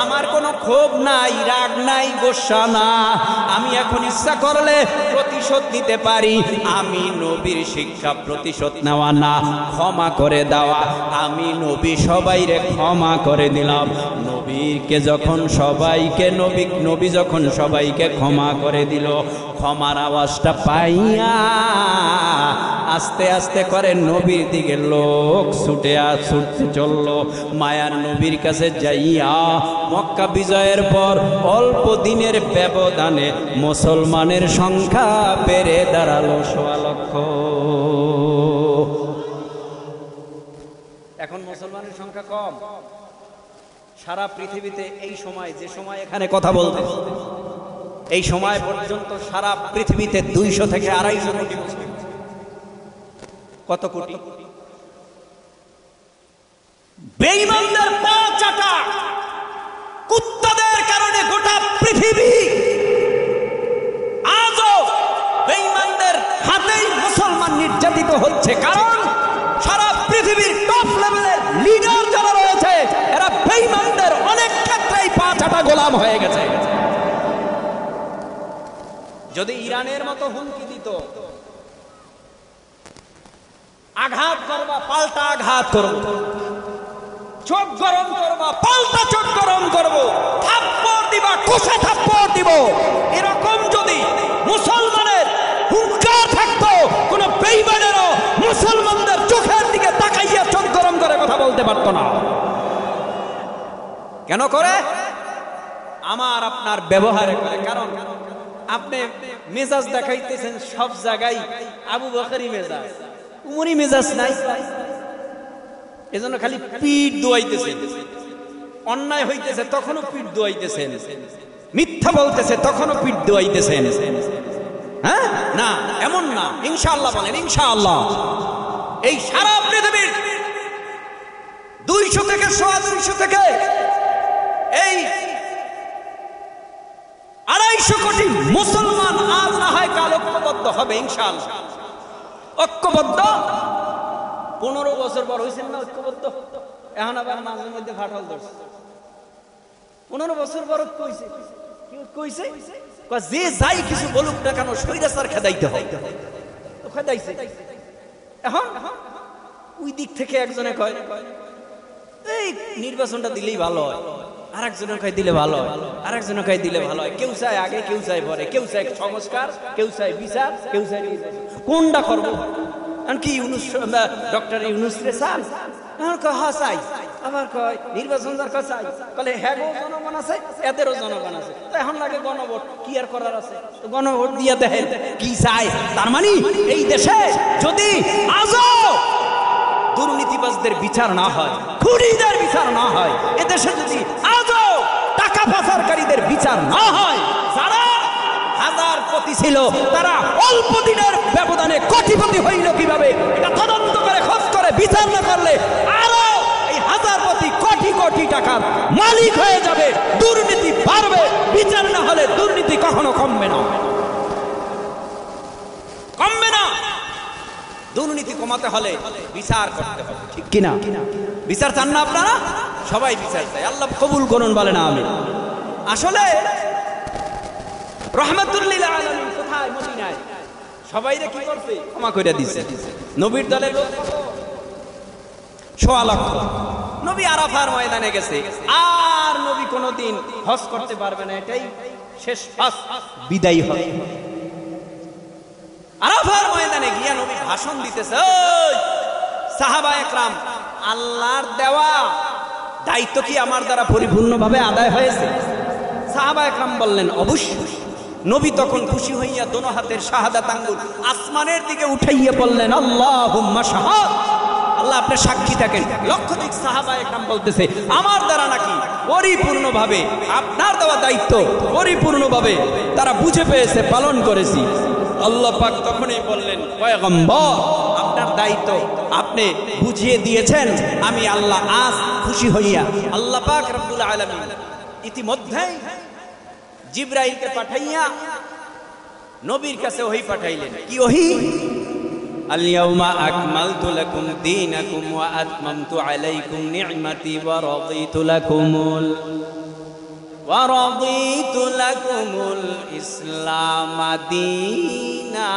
আমার কোনো ক্ষোভ নাই, রাগ নাই, গোসা না, আমি এখন ইচ্ছা করলে প্রতিশোধ নিতে পারি। আমি নবীর শিক্ষা প্রতিশোধ নেওয়া না, ক্ষমা করে দেওয়া। আমি নবী সবাইরে ক্ষমা করে দিলাম। নবীকে যখন সবাইকে নবী যখন সবাইকে ক্ষমা করে দিল, ক্ষমার আওয়াজটা পাইয়া আস্তে আস্তে করে নবীর দিকে লোক ছুটে চলল। মায়ার নবীর কাছে যাইয়া মক্কা বিজয়ের পর অল্প দিনের ব্যবধানে মুসলমানের সংখ্যা বেড়ে দাঁড়ালো 1.25 লক্ষ। এখন মুসলমানের সংখ্যা কম। সারা পৃথিবীতে এই সময়, যে সময় এখানে কথা বলতে, এই সময় পর্যন্ত সারা পৃথিবীতে 200 থেকে 250 কোটি মুসলিম। কত কোটি? বেঈমানদের পা চাটা কুত্তাদের কারণে গোটা পৃথিবী আজও বেঈমানদের হাতেই মুসলমান নির্যাতিত হচ্ছে। কারণ সারা পৃথিবীর টপ লেভেলের লিডার যারা রয়েছে, এরা বেঈমানদের অনেক ক্ষেত্রেই পা চাটা গোলাম হয়ে গেছে। যদি ইরানের মতো হুমকি দিত, আঘাত করবা পাল্টা আঘাত করব, চোখ গরম করবা পাল্টা চোখ গরম করব, থাপ্পড় দিবা কষে থাপ্পড় দিব, এরকম যদি মুসলমানের হুঙ্কার থাকতো, কোন বেঈমানেরও মুসলমানদের চোখের দিকে তাকাইয়া চোখ গরম করে কথা বলতে পারত না। কেন করে? আমার আপনার ব্যবহারে করে। কারণ আপনি মেজাজ দেখাইতেছেন সব জায়গায় আবু বকরি মেজাজ, উমরি মেজাজ নাই, এজন্য খালি পিঠ দোয়াইতেছেন। অন্যায় হইতেছে তখনও পিঠ দোয়াইতেছেন, মিথ্যা বলতেছে তখনও পিঠ দোয়াইতেছেন। হ্যাঁ না, এমন না। ইনশাআল্লাহ বলেন ইনশাআল্লাহ। এই সারা পৃথিবীর 200 থেকে 250 থেকে এই 250 কোটি মুসলমান আজ না হয় কাল ঐক্যবদ্ধ হবে ইনশাআল্লাহ। ঐক্যবদ্ধ 15 বছর পর হয়েছেন না ঐক্যবদ্ধ, এখন আবার মাঝে মধ্যে ফাটল ধরছে। 15 বছর পর ঐক্য হয়েছে। কি ঐক্য হয়েছে? যে যাই কিছু বলুক না কেন স্বৈরাচার খেদাইতে হয়, তো খেদাইছে। এখন ওই দিক থেকে একজনে কয় এই নির্বাচনটা দিলেই ভালো হয়, আরেকজনের কয় দিলে ভালো হয়, আরেকজনের কয় দিলে ভালো হয়। কেউ চায় আগে, কেউ চায় পরে, কেউ চায় সংস্কার, কেউ চায় বিচার, কেউ চায় কোনটা করবো? কি ডক্টর ইউনূস রে চান? হ্যাঁ চাই। আবার কয় নির্বাচন দরকার চাই, বলে হ্যাঁ জনগণ আছে, এদেরও জনগণ আছে, এখন লাগে গণভোট। কি আর করার আছে, গণভোট দিয়ে দেখেন কি চাই। তার মানে এই দেশে যদি আজও দুর্নীতিবাজদের বিচার না হয়, খুনিদের বিচার না হয়, এদেশে যদি আজও টাকা পাচারকারীদের বিচার না হয়, যারা হাজারপতি ছিল তারা অল্প দিনের ব্যবধানে কোটিপতি হইল কিভাবে, এটা তদন্ত করে খোঁজ করে বিচার না করলে আরো এই হাজারপতি কোটি কোটি টাকার মালিক হয়ে যাবে। দুর্নীতি বাড়বে, বিচার না হলে দুর্নীতি কখনো কমবে না, কমবে না। দুর্নীতি কমাতে হলে বিচার করতে হবে, ঠিক কিনা? বিচার চান না আপনারা? সবাই বিচার চায়, আল্লাহ কবুল করুন, বলে না আমি। আসলে রহমাতুল্লিল আলামিন কোথায়? মদিনায়। সবাইরে কি করছে? ক্ষমা করে দিয়েছে। নবীর দলের লোক 1.25 লক্ষ। নবী আরাফার ময়দানে গেছে, আর নবী কোনোদিন হজ করতে পারবে না, এটাই শেষ হজ, বিদায় হজ। আরাফার ময়দানে গিয়া নবী ভাষণ দিতেছে, ওই সাহাবা একরাম, আল্লাহর দেওয়া দায়িত্ব কি আমার দ্বারা পরিপূর্ণভাবে আদায় হয়েছে? সাহাবা একরাম বললেন অবশ্যই। নবী তখন খুশি হইয়া দোনো হাতের শাহাদাত আঙ্গুল আসমানের দিকে উঠাইয়া বললেন আল্লাহুম্মা শাহাদ, আল্লাহ আপনি সাক্ষী থাকেন। লক্ষাধিক সাহাবা একরাম বলতেছে আমার দ্বারা নাকি পরিপূর্ণভাবে আপনার দেওয়া দায়িত্ব পরিপূর্ণভাবে তারা বুঝে পেয়েছে, পালন করেছি। আল্লাহ পাক তখনই বললেন পয়গম্বর, আপনার দায়িত্ব আপনি বুঝিয়ে দিয়েছেন, আমি আল্লাহ আজ খুশি হইয়া। আল্লাহ পাক রব্বুল আলামিন ইতিমধ্যেই জিবরাইলকে পাঠাইয়া নবীর কাছে ওহী পাঠাইলেন। কি ওহী? আল ইয়াউমা আকমালতু লাকুম দীনাকুম ওয়া আতমামতু আলাইকুম নি'মাতি ওয়া রাদিতু লাকুমুল ইসলাম দীনা।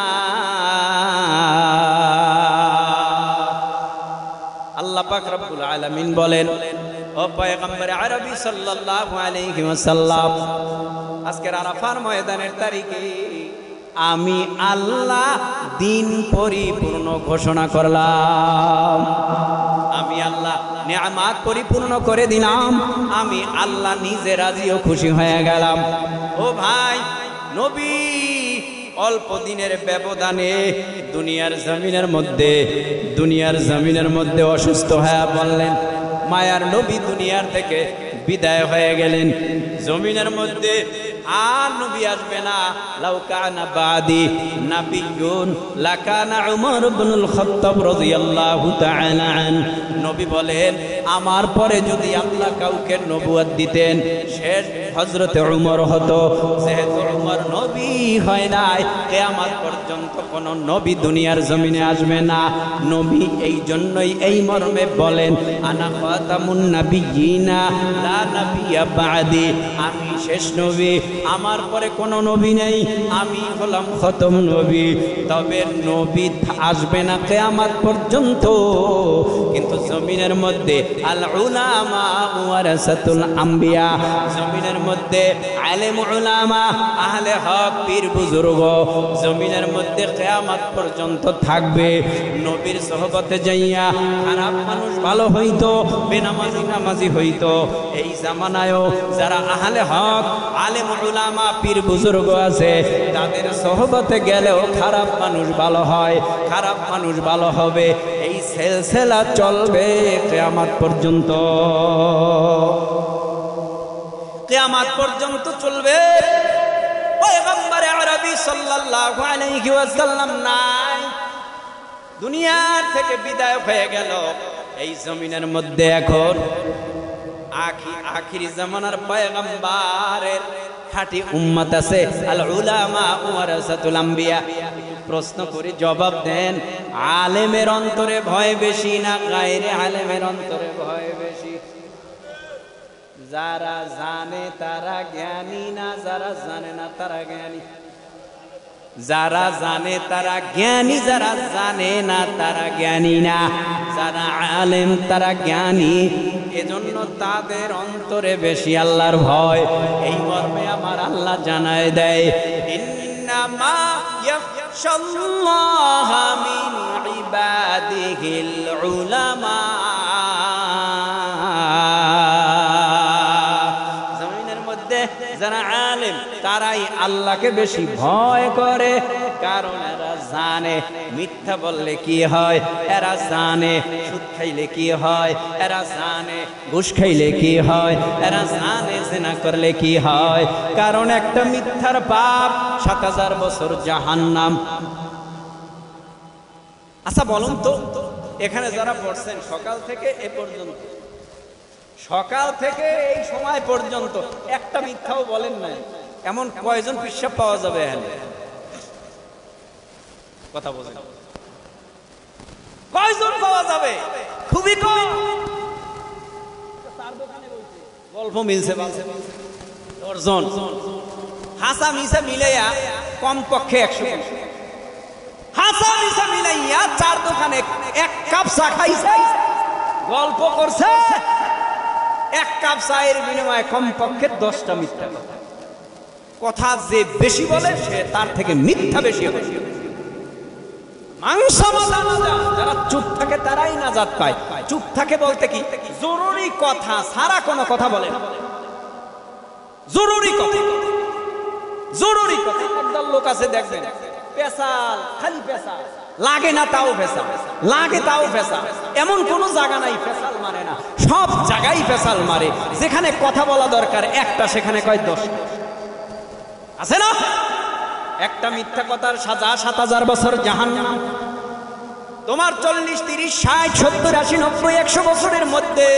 আল্লাহ পাক রব্বুল আলামিন বলেন, ও পয়গম্বর আরবি সাল্লাল্লাহু আলাইহি ওয়াসাল্লাম, আজকের আরাফার ময়দানের তারিখে আমি আল্লাহ দিন পরিপূর্ণ ঘোষণা করলাম, আমি আল্লাহ নিয়ামত পরিপূর্ণ করে দিলাম, আমি আল্লাহ নিজে রাজি ও খুশি হয়ে গেলাম। ও ভাই, নবী অল্প দিনের ব্যবধানে দুনিয়ার জমিনের মধ্যে অসুস্থ হয়ে বললেন, মায়ার নবী দুনিয়ার থেকে বিদায় হয়ে গেলেন। জমিনের মধ্যে আর নবী আসবে না। লাউ কানা বাদি নাবিয়্যুন লাকানা উমর ইবনুল খাত্তাব রাদিয়াল্লাহু তাআলা আন। নবী বলেন, আমার পরে যদি আল্লাহ কাউকে নবুয়ত দিতেন, শেষ হযরতে উমর হতো। যেহেতু উমর নবী হয় নাই, কিয়ামত পর্যন্ত কোন নবী দুনিয়ার জমিনে আসবে না। নবী এই জন্যই এই মর্মে বলেন, আনা খাতামুন নাবিয়্যিনা লা নাবিয়্যা বাদি, আমি শেষ নবী, আমার পরে কোনো নবী নেই, আমি হলাম খতম নবী। তবে নবী আসবে না কিয়ামত পর্যন্ত, কিন্তু জমিনের মধ্যে আল উলামা ওয়ারাসাতুল আম্বিয়া, জমিনের মধ্যে আলেম উলামা আহলে হক পীর বুজুর্গ জমিনের মধ্যে কিয়ামত পর্যন্ত থাকবে। নবীর সোহবতে যাইয়া খারাপ মানুষ ভালো হইতো, বেনামাজি নামাজি হইতো। এই জামানায়ও যারা আহলে হক আলেম উলামা পীর বুজুর্গ আছে, তাদের সোহবতে গেলেও খারাপ মানুষ ভালো হয়, খারাপ মানুষ ভালো হবে। এই সিলসিলা চলবে কিয়ামত পর্যন্ত, কিয়ামত পর্যন্ত চলবে। পয়গম্বর আরবি সাল্লাল্লাহু আলাইহি ওয়াসাল্লাম নাই, দুনিয়ার থেকে বিদায় হয়ে গেল। এই জমিনের মধ্যে এখন আখিরি জামানার পয়গম্বরের খাঁটি উম্মত আছে, আল উলামা ওয়ারাসাতুল আম্বিয়া। প্রশ্ন করে জবাব দেন, আলেমের অন্তরে ভয় বেশি না গায়রে আলেমের অন্তরে ভয় বেশি? যারা জানে তারা জ্ঞানী না, যারা জানে না তারা জ্ঞানী? যারা জানে তারা জ্ঞানী, যারা জানে না তারা জ্ঞানী না। যারা আলেম তারা জ্ঞানী, এজন্য তাদের অন্তরে বেশি আল্লাহর ভয়। এই মর্মে আমার আল্লাহ জানায় দেয়, ইন্নামা ইয়াখশাল্লাহা মিন ইবাদিহিল উলামা। জমিনের মধ্যে যারা আলেম তারাই আল্লাহকে বেশি ভয় করে, কারণ এরা জানে মিথ্যা বললে কি হয়, এরা জানে সুদ খাইলে কি হয়, এরা জানে ঘুষ খাইলে কি হয়, এরা জানে জিনা করলে কি হয়। কারণ একটা মিথ্যার পাপ ৭০০০ বছর জাহান্নাম। আচ্ছা বলুন তো, এখানে যারা পড়ছেন সকাল থেকে এ পর্যন্ত, সকাল থেকে এই সময় পর্যন্ত একটা মিথ্যাও বলেন নাই, এমন কয়জন পিশাব পাওয়া যাবে? এখানে কথা বলেন, কয়জন পাওয়া যাবে? খুবই কম। গল্প মিলছে দশজন, হাসা মিশা মিলাইয়া কমপক্ষে 100। হাসা মিশা মিলাইয়া 4 দোকানে 1 কাপ চা খাইছে, গল্প করছে, 1 কাপ চায়ের বিনিময়ে কমপক্ষে 10টা মিথ্যা কথা। যে বেশি বলে সে তার থেকে মিথ্যা বেশি হবে। যারা চুপ থাকে তারাই নাজাত পায়। চুপ থাকে বলতে কি, জরুরি কথা সারা কোনো কথা বলে না। জরুরি কথা, জরুরি কথা। একদল লোক আছে দেখবেন, পেশাল, খালি পেশাল, লাগে না তাও পেশাল, লাগে তাও পেশাল। এমন কোন জায়গা নাই পেশাল মারে না, সব জায়গায় পেশাল মারে। যেখানে কথা বলা দরকার একটা, সেখানে কয় 10 আছে না? একটা মিথ্যা কথার সাজা ৭০০০ বছর জাহান্নাম। তোমার 40, 30, 60, 70, 80, 90, 100 বছরের মধ্যে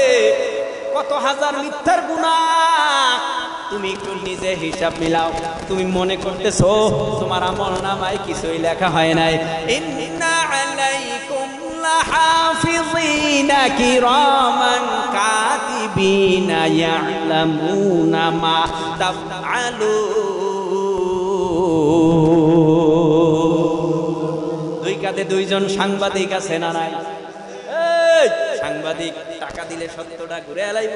কত হাজার মিথ্যার গুনাহ। তুমি একটু নিজে হিসাব মিলাও। তুমি মনে করতেছো তোমার আমলনামায় কিছুই লেখা হয় নাই। ইন্না আলাইকুম লাহাফিযিনা কিরামান কাতিবিনা ইয়ালামুনা মা তাফআলুন। 2 কাঁধে 2 জন সাংবাদিক আছে না নাই? এই সাংবাদিক টাকা দিলে 70টা ঘুরে এলাইব,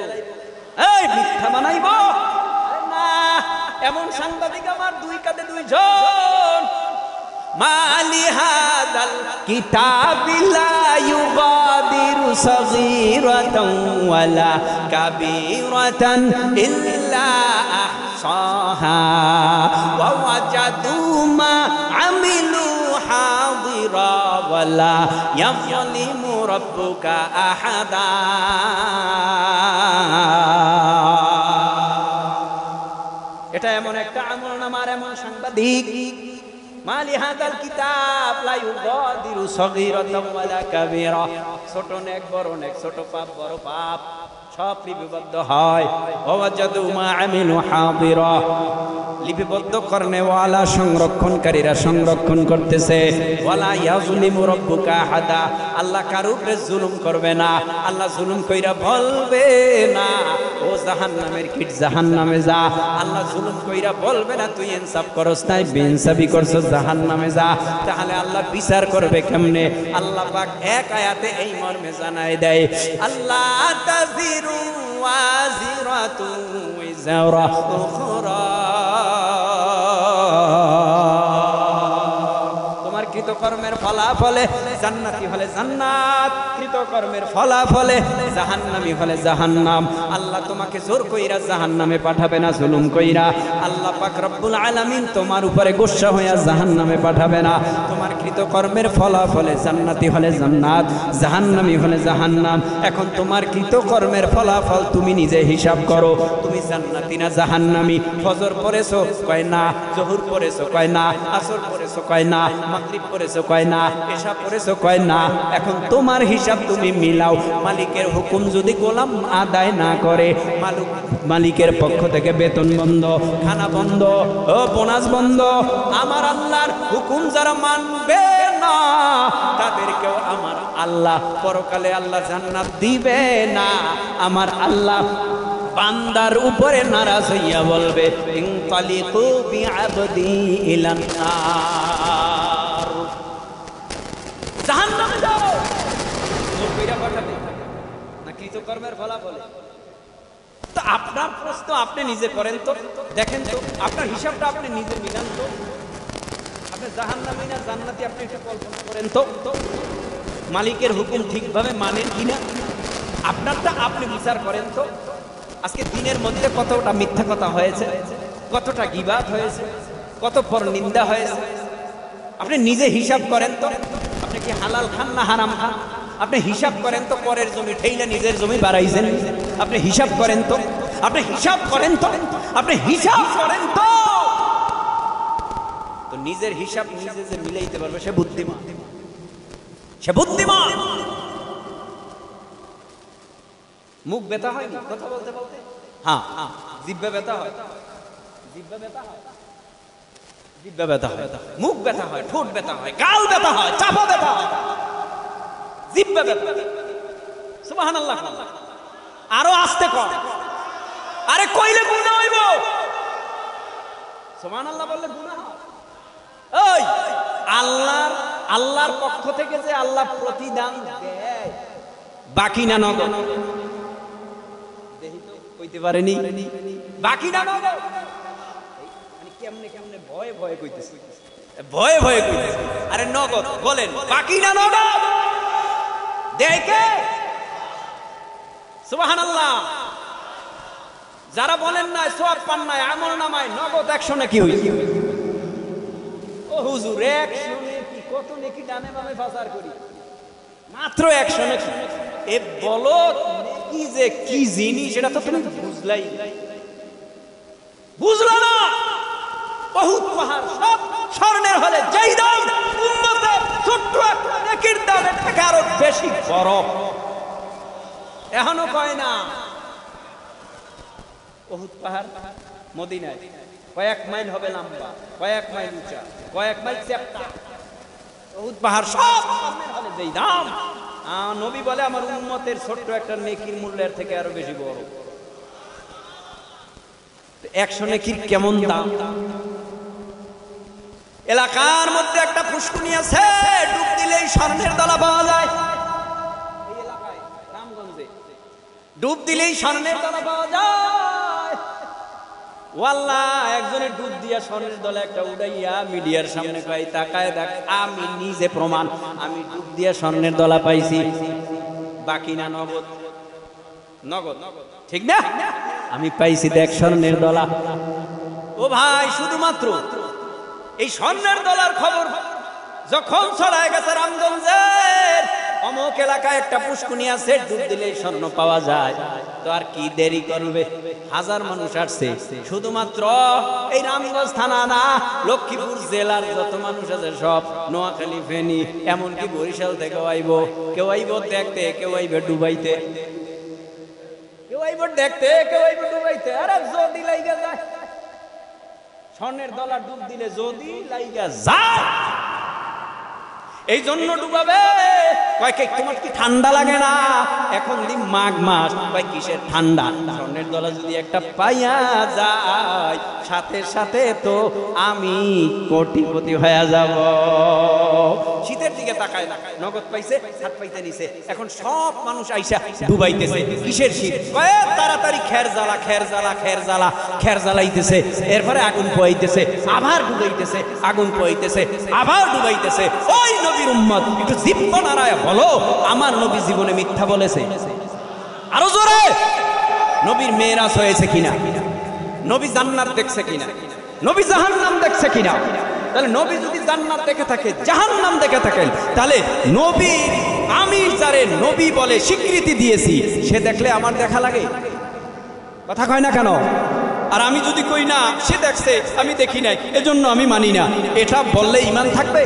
এই মিথ্যা বানাইব না। এমন সাংবাদিক আমার 2 কাঁধে 2 জন। মালি হাদাল কিতাবিলা ইউগাদিরু সগীরাতান ওয়ালা কাবীরাতান ইল্লা আহসাহা ওয়া ওয়াজাদু মা আমিলু হাদিরা ওয়ালা ইয়াযলিমু রাব্বুকা আহাদা। এটা এমন একটা আমলনামার এমন সাংবাদিক। মালি হাদাল কিতাব লা ইউগাদিরু সগীরাতান ওয়ালা কাবীরা। ছোট নেক বড় নেক, ছোট পাপ বড় পাপ সব লিপিবদ্ধ হয়। ওয়াজাদু মা আমিলু হাদিরা, লিপিবদ্ধ করনেওয়ালা সংরক্ষণকারীরা সংরক্ষণ করতেছে। ওয়ালা ইয়াজলিমু রাব্বুকা আহাদা, আল্লাহ কারো উপরে জুলুম করবে না। আল্লাহ জুলুম কইরা বলবে না ও জাহান্নামের কিট জাহান্নামে যা। আল্লাহ জুলুম কইরা বলবে না তুই ইনসাফ করস নাই, বেইনসাফি করছস, জাহান্নামে যা। তাহলে আল্লাহ বিচার করবে কেমনে? আল্লাহ পাক এক আয়াতে এই মর্মে জানায় দেয়, আল্লাহ তাযিরু ওয়াজিরাতু ওয়াজরা উখরা। তোমার কৃতকর্মের ফলাফলে জান্নাতি হলে জান্নাত, কৃতকর্মের ফলাফলে জাহান্নামী হলে জাহান্নাম। আল্লাহ তোমাকে জোর কইরা জাহান্নামে পাঠাবে না, জুলুম কইরা। আল্লাহ পাক রব্বুল আলামিন তোমার উপরে গোসা হইয়া জাহান্নামে পাঠাবে না। তোমার কৃতকর্মের ফলাফলে জান্নাতি হলে জান্নাত, জাহান্নামী হলে জাহান্নাম। এখন তোমার কৃতকর্মের ফলাফল তুমি নিজে হিসাব করো, তুমি জান্নাতি না জাহান্নামী। ফজর পড়েছো কয় না, জোহর পড়েছো কয় না, আসর পড়েছো কয় না, মাগরিব পড়েছো কয় না, এশা পড়েছো কয় না। এখন তোমার হিসাব তুমি মিলাও। মালিকের হুকুম যদি গোলাম আদায় না করে, মালিকের পক্ষ থেকে বেতন বন্ধ, খানা বন্ধ, ও বোনাস বন্ধ। আমার আল্লাহর হুকুম যারা মানবে না তাদেরকেও আমার আল্লাহ পরকালে আল্লাহ জান্নাত দিবে না। আমার আল্লাহ বান্দার উপরে নারাজ হইয়া বলবে, ইনতালিকু বিআবদি ইলান নার, জাহান্নামে যাও। জোর কইরা পাঠাবে নাকি? কৃতকর্মের ফলাফলে। তো আপনার প্রশ্ন আপনি নিজে করেন তো, দেখেন তো আপনার হিসাবটা আপনি নিজে মিলান তো, আপনি জাহান্নামী না জান্নাতি আপনি একটু কল্পনা করেন তো, মালিকের হুকুম ঠিকভাবে মানেন কিনা আপনারটা আপনি বিচার করেন তো। আজকে দিনের মধ্যে কতটা মিথ্যা কথা হয়েছে, কতটা গীবাত হয়েছে, কত পরনিন্দা হয়েছে, আপনি নিজে হিসাব করেন তো। আপনি কি হালাল খান না হারাম খান? আপনি হিসাব করেন তো, পরের জমি ঠেইলে নিজের জমি বাড়াইছেন। আপনি হিসাব করেন তো, আপনি হিসাব করেন তো, আপনি হিসাব করেন তো। তো নিজের হিসাব নিজে যে মিলাইতে পারবে সে বুদ্ধিমান, সে বুদ্ধিমান। মুখ ব্যথা হয় না কথা বলতে বলতে? হ্যাঁ, জিহ্বা ব্যথা হয়, জিহ্বা ব্যথা হয়, জিহ্বা ব্যথা হয়, মুখ ব্যথা হয়, ঠোঁট ব্যথা হয়, গাল ব্যথা হয়, চাপা ব্যথা হয়, জিহ্বা ব্যথা। সুবহানাল্লাহ। আরো আস্তে কর, আরে কইলে গুনাহ হইব। সুবহানাল্লাহ বললে গুনাহ হয়। ওই আল্লাহর পক্ষ থেকে যে আল্লাহ প্রতিদান দেয়, বাকি না নগদ? দেখি তো কইতে পারেনি, বাকি না নগদ? মানে কেমনে কেমনে ভয়ে ভয়ে কইতেছে, ভয়ে ভয়ে কইতেছে। আরে নগদ বলেন, বাকি না নগদ? দেয় কে? সুবহানাল্লাহ। যারা বলেন না সওয়াব পান না, আমল নামায় নগদ 100 নাকি হইছে। ও হুজুর 100 নাকি? কত নাকি ডানে বামে পাচার করি, মাত্র 100 নাকি? এ বলো নাকি যে কি জিনিস এটা তো তুমি বুঝলাই, বুঝলা না? বহুত পাহাড় সব স্বর্ণের হলে যেই দাম উম্মতের ছোট্ট একটা নেকির দাম এর থেকে আরো বেশি বড়। এখনো কয় না বহুত পাহাড় মদিনায় কয়েক মাইল হবে লম্বা, কয়েক মাইল উঁচা, কয়েক মাইল চ্যাপ্টা। বহুত পাহাড় সব স্বর্ণের হলে যেই দাম, নবী বলে আমার উম্মতের ছোট্ট একটা নেকির মূল্যের থেকে আরো বেশি বড়। 100 নেকির কেমন দাম? এলাকার মধ্যে একটা পুষ্কুনি আছে, ডুব দিলেই স্বর্ণের দলা পাওয়া যায়। এই এলাকায় রামগঞ্জে ডুব দিলেই স্বর্ণের দলা পাওয়া যায়। ওয়াল্লাহ একজনের ডুব দিয়া স্বর্ণের দলা একটা উড়াইয়া মিডিয়ার সামনে কয়, তাকায় দেখ আমি নিজে প্রমাণ, আমি ডুব দিয়া স্বর্ণের দলা পাইছি। বাকি না নগদ? নগদ, ঠিক না? আমি পাইছি দেখ স্বর্ণের দলা। ও ভাই শুধুমাত্র এই স্বর্ণের দলার খবর যখন ছড়ায় গেছে রামগঞ্জের অমুক এলাকায় একটা পুষ্কুনি আছে, ডুব দিলেই স্বর্ণ পাওয়া যায়, তো আর কি দেরি করবে? হাজার মানুষ আসছে শুধুমাত্র এই রামগঞ্জ থানা না, লক্ষ্মীপুর জেলার যত মানুষ আছে সব, নোয়াখালী, ফেনী, এমনকি বরিশাল থেকে আইব। কেউ আইব দেখতে, কেউ আইবে ডুবাইতে, কেউ আইব দেখতে, কেউ আইব ডুবাইতে। আরে যদি লাইগা যায় স্বর্ণের দলা ডুব দিলে, যদি লাইগা যায় এই জন্য ডুবাবে। কয় কে তোমার কি ঠান্ডা লাগে না? এখন দিন মাঘ মাস, কয় কিসের ঠান্ডা? স্বর্ণের দলা যদি একটা পাইয়া যায় সাথে সাথে তো আমি কোটিপতি হয়ে যাব। শীতের দিকে তাকায় না, নগদ পাইছে, হাত পাইতে নিছে, এখন সব মানুষ আইসা ডুবাইতেছে। কিসের শীত? কয় তাড়াতাড়ি খের জ্বালা, খের জ্বালা, খের জ্বালা, খের জ্বালাইতেছে, এরপরে আগুন পোয়াইতেছে, আবার ডুবাইতেছে, আগুন পোয়াইতেছে, আবার ডুবাইতেছে। ওই নবীর উম্মত একটু জিহ্বা নাড়ায় বলো, আমার নবী জীবনে মিথ্যা বলেছে? আরো জোরে। নবীর মেরাজ হয়েছে কিনা? নবী জান্নাত দেখছে কিনা? নবী জাহান্নাম দেখছে কিনা? তাহলে নবী যদি জান্নাত দেখে থাকে, জাহান্নাম দেখে থাকেন, তাহলে নবী আমি যারে নবী বলে স্বীকৃতি দিয়েছি সে দেখলে আমার দেখা লাগে? কথা কয় না কেন? আর আমি যদি কই না সে দেখছে আমি দেখি নাই এজন্য আমি মানি না, এটা বললে ঈমান থাকবে?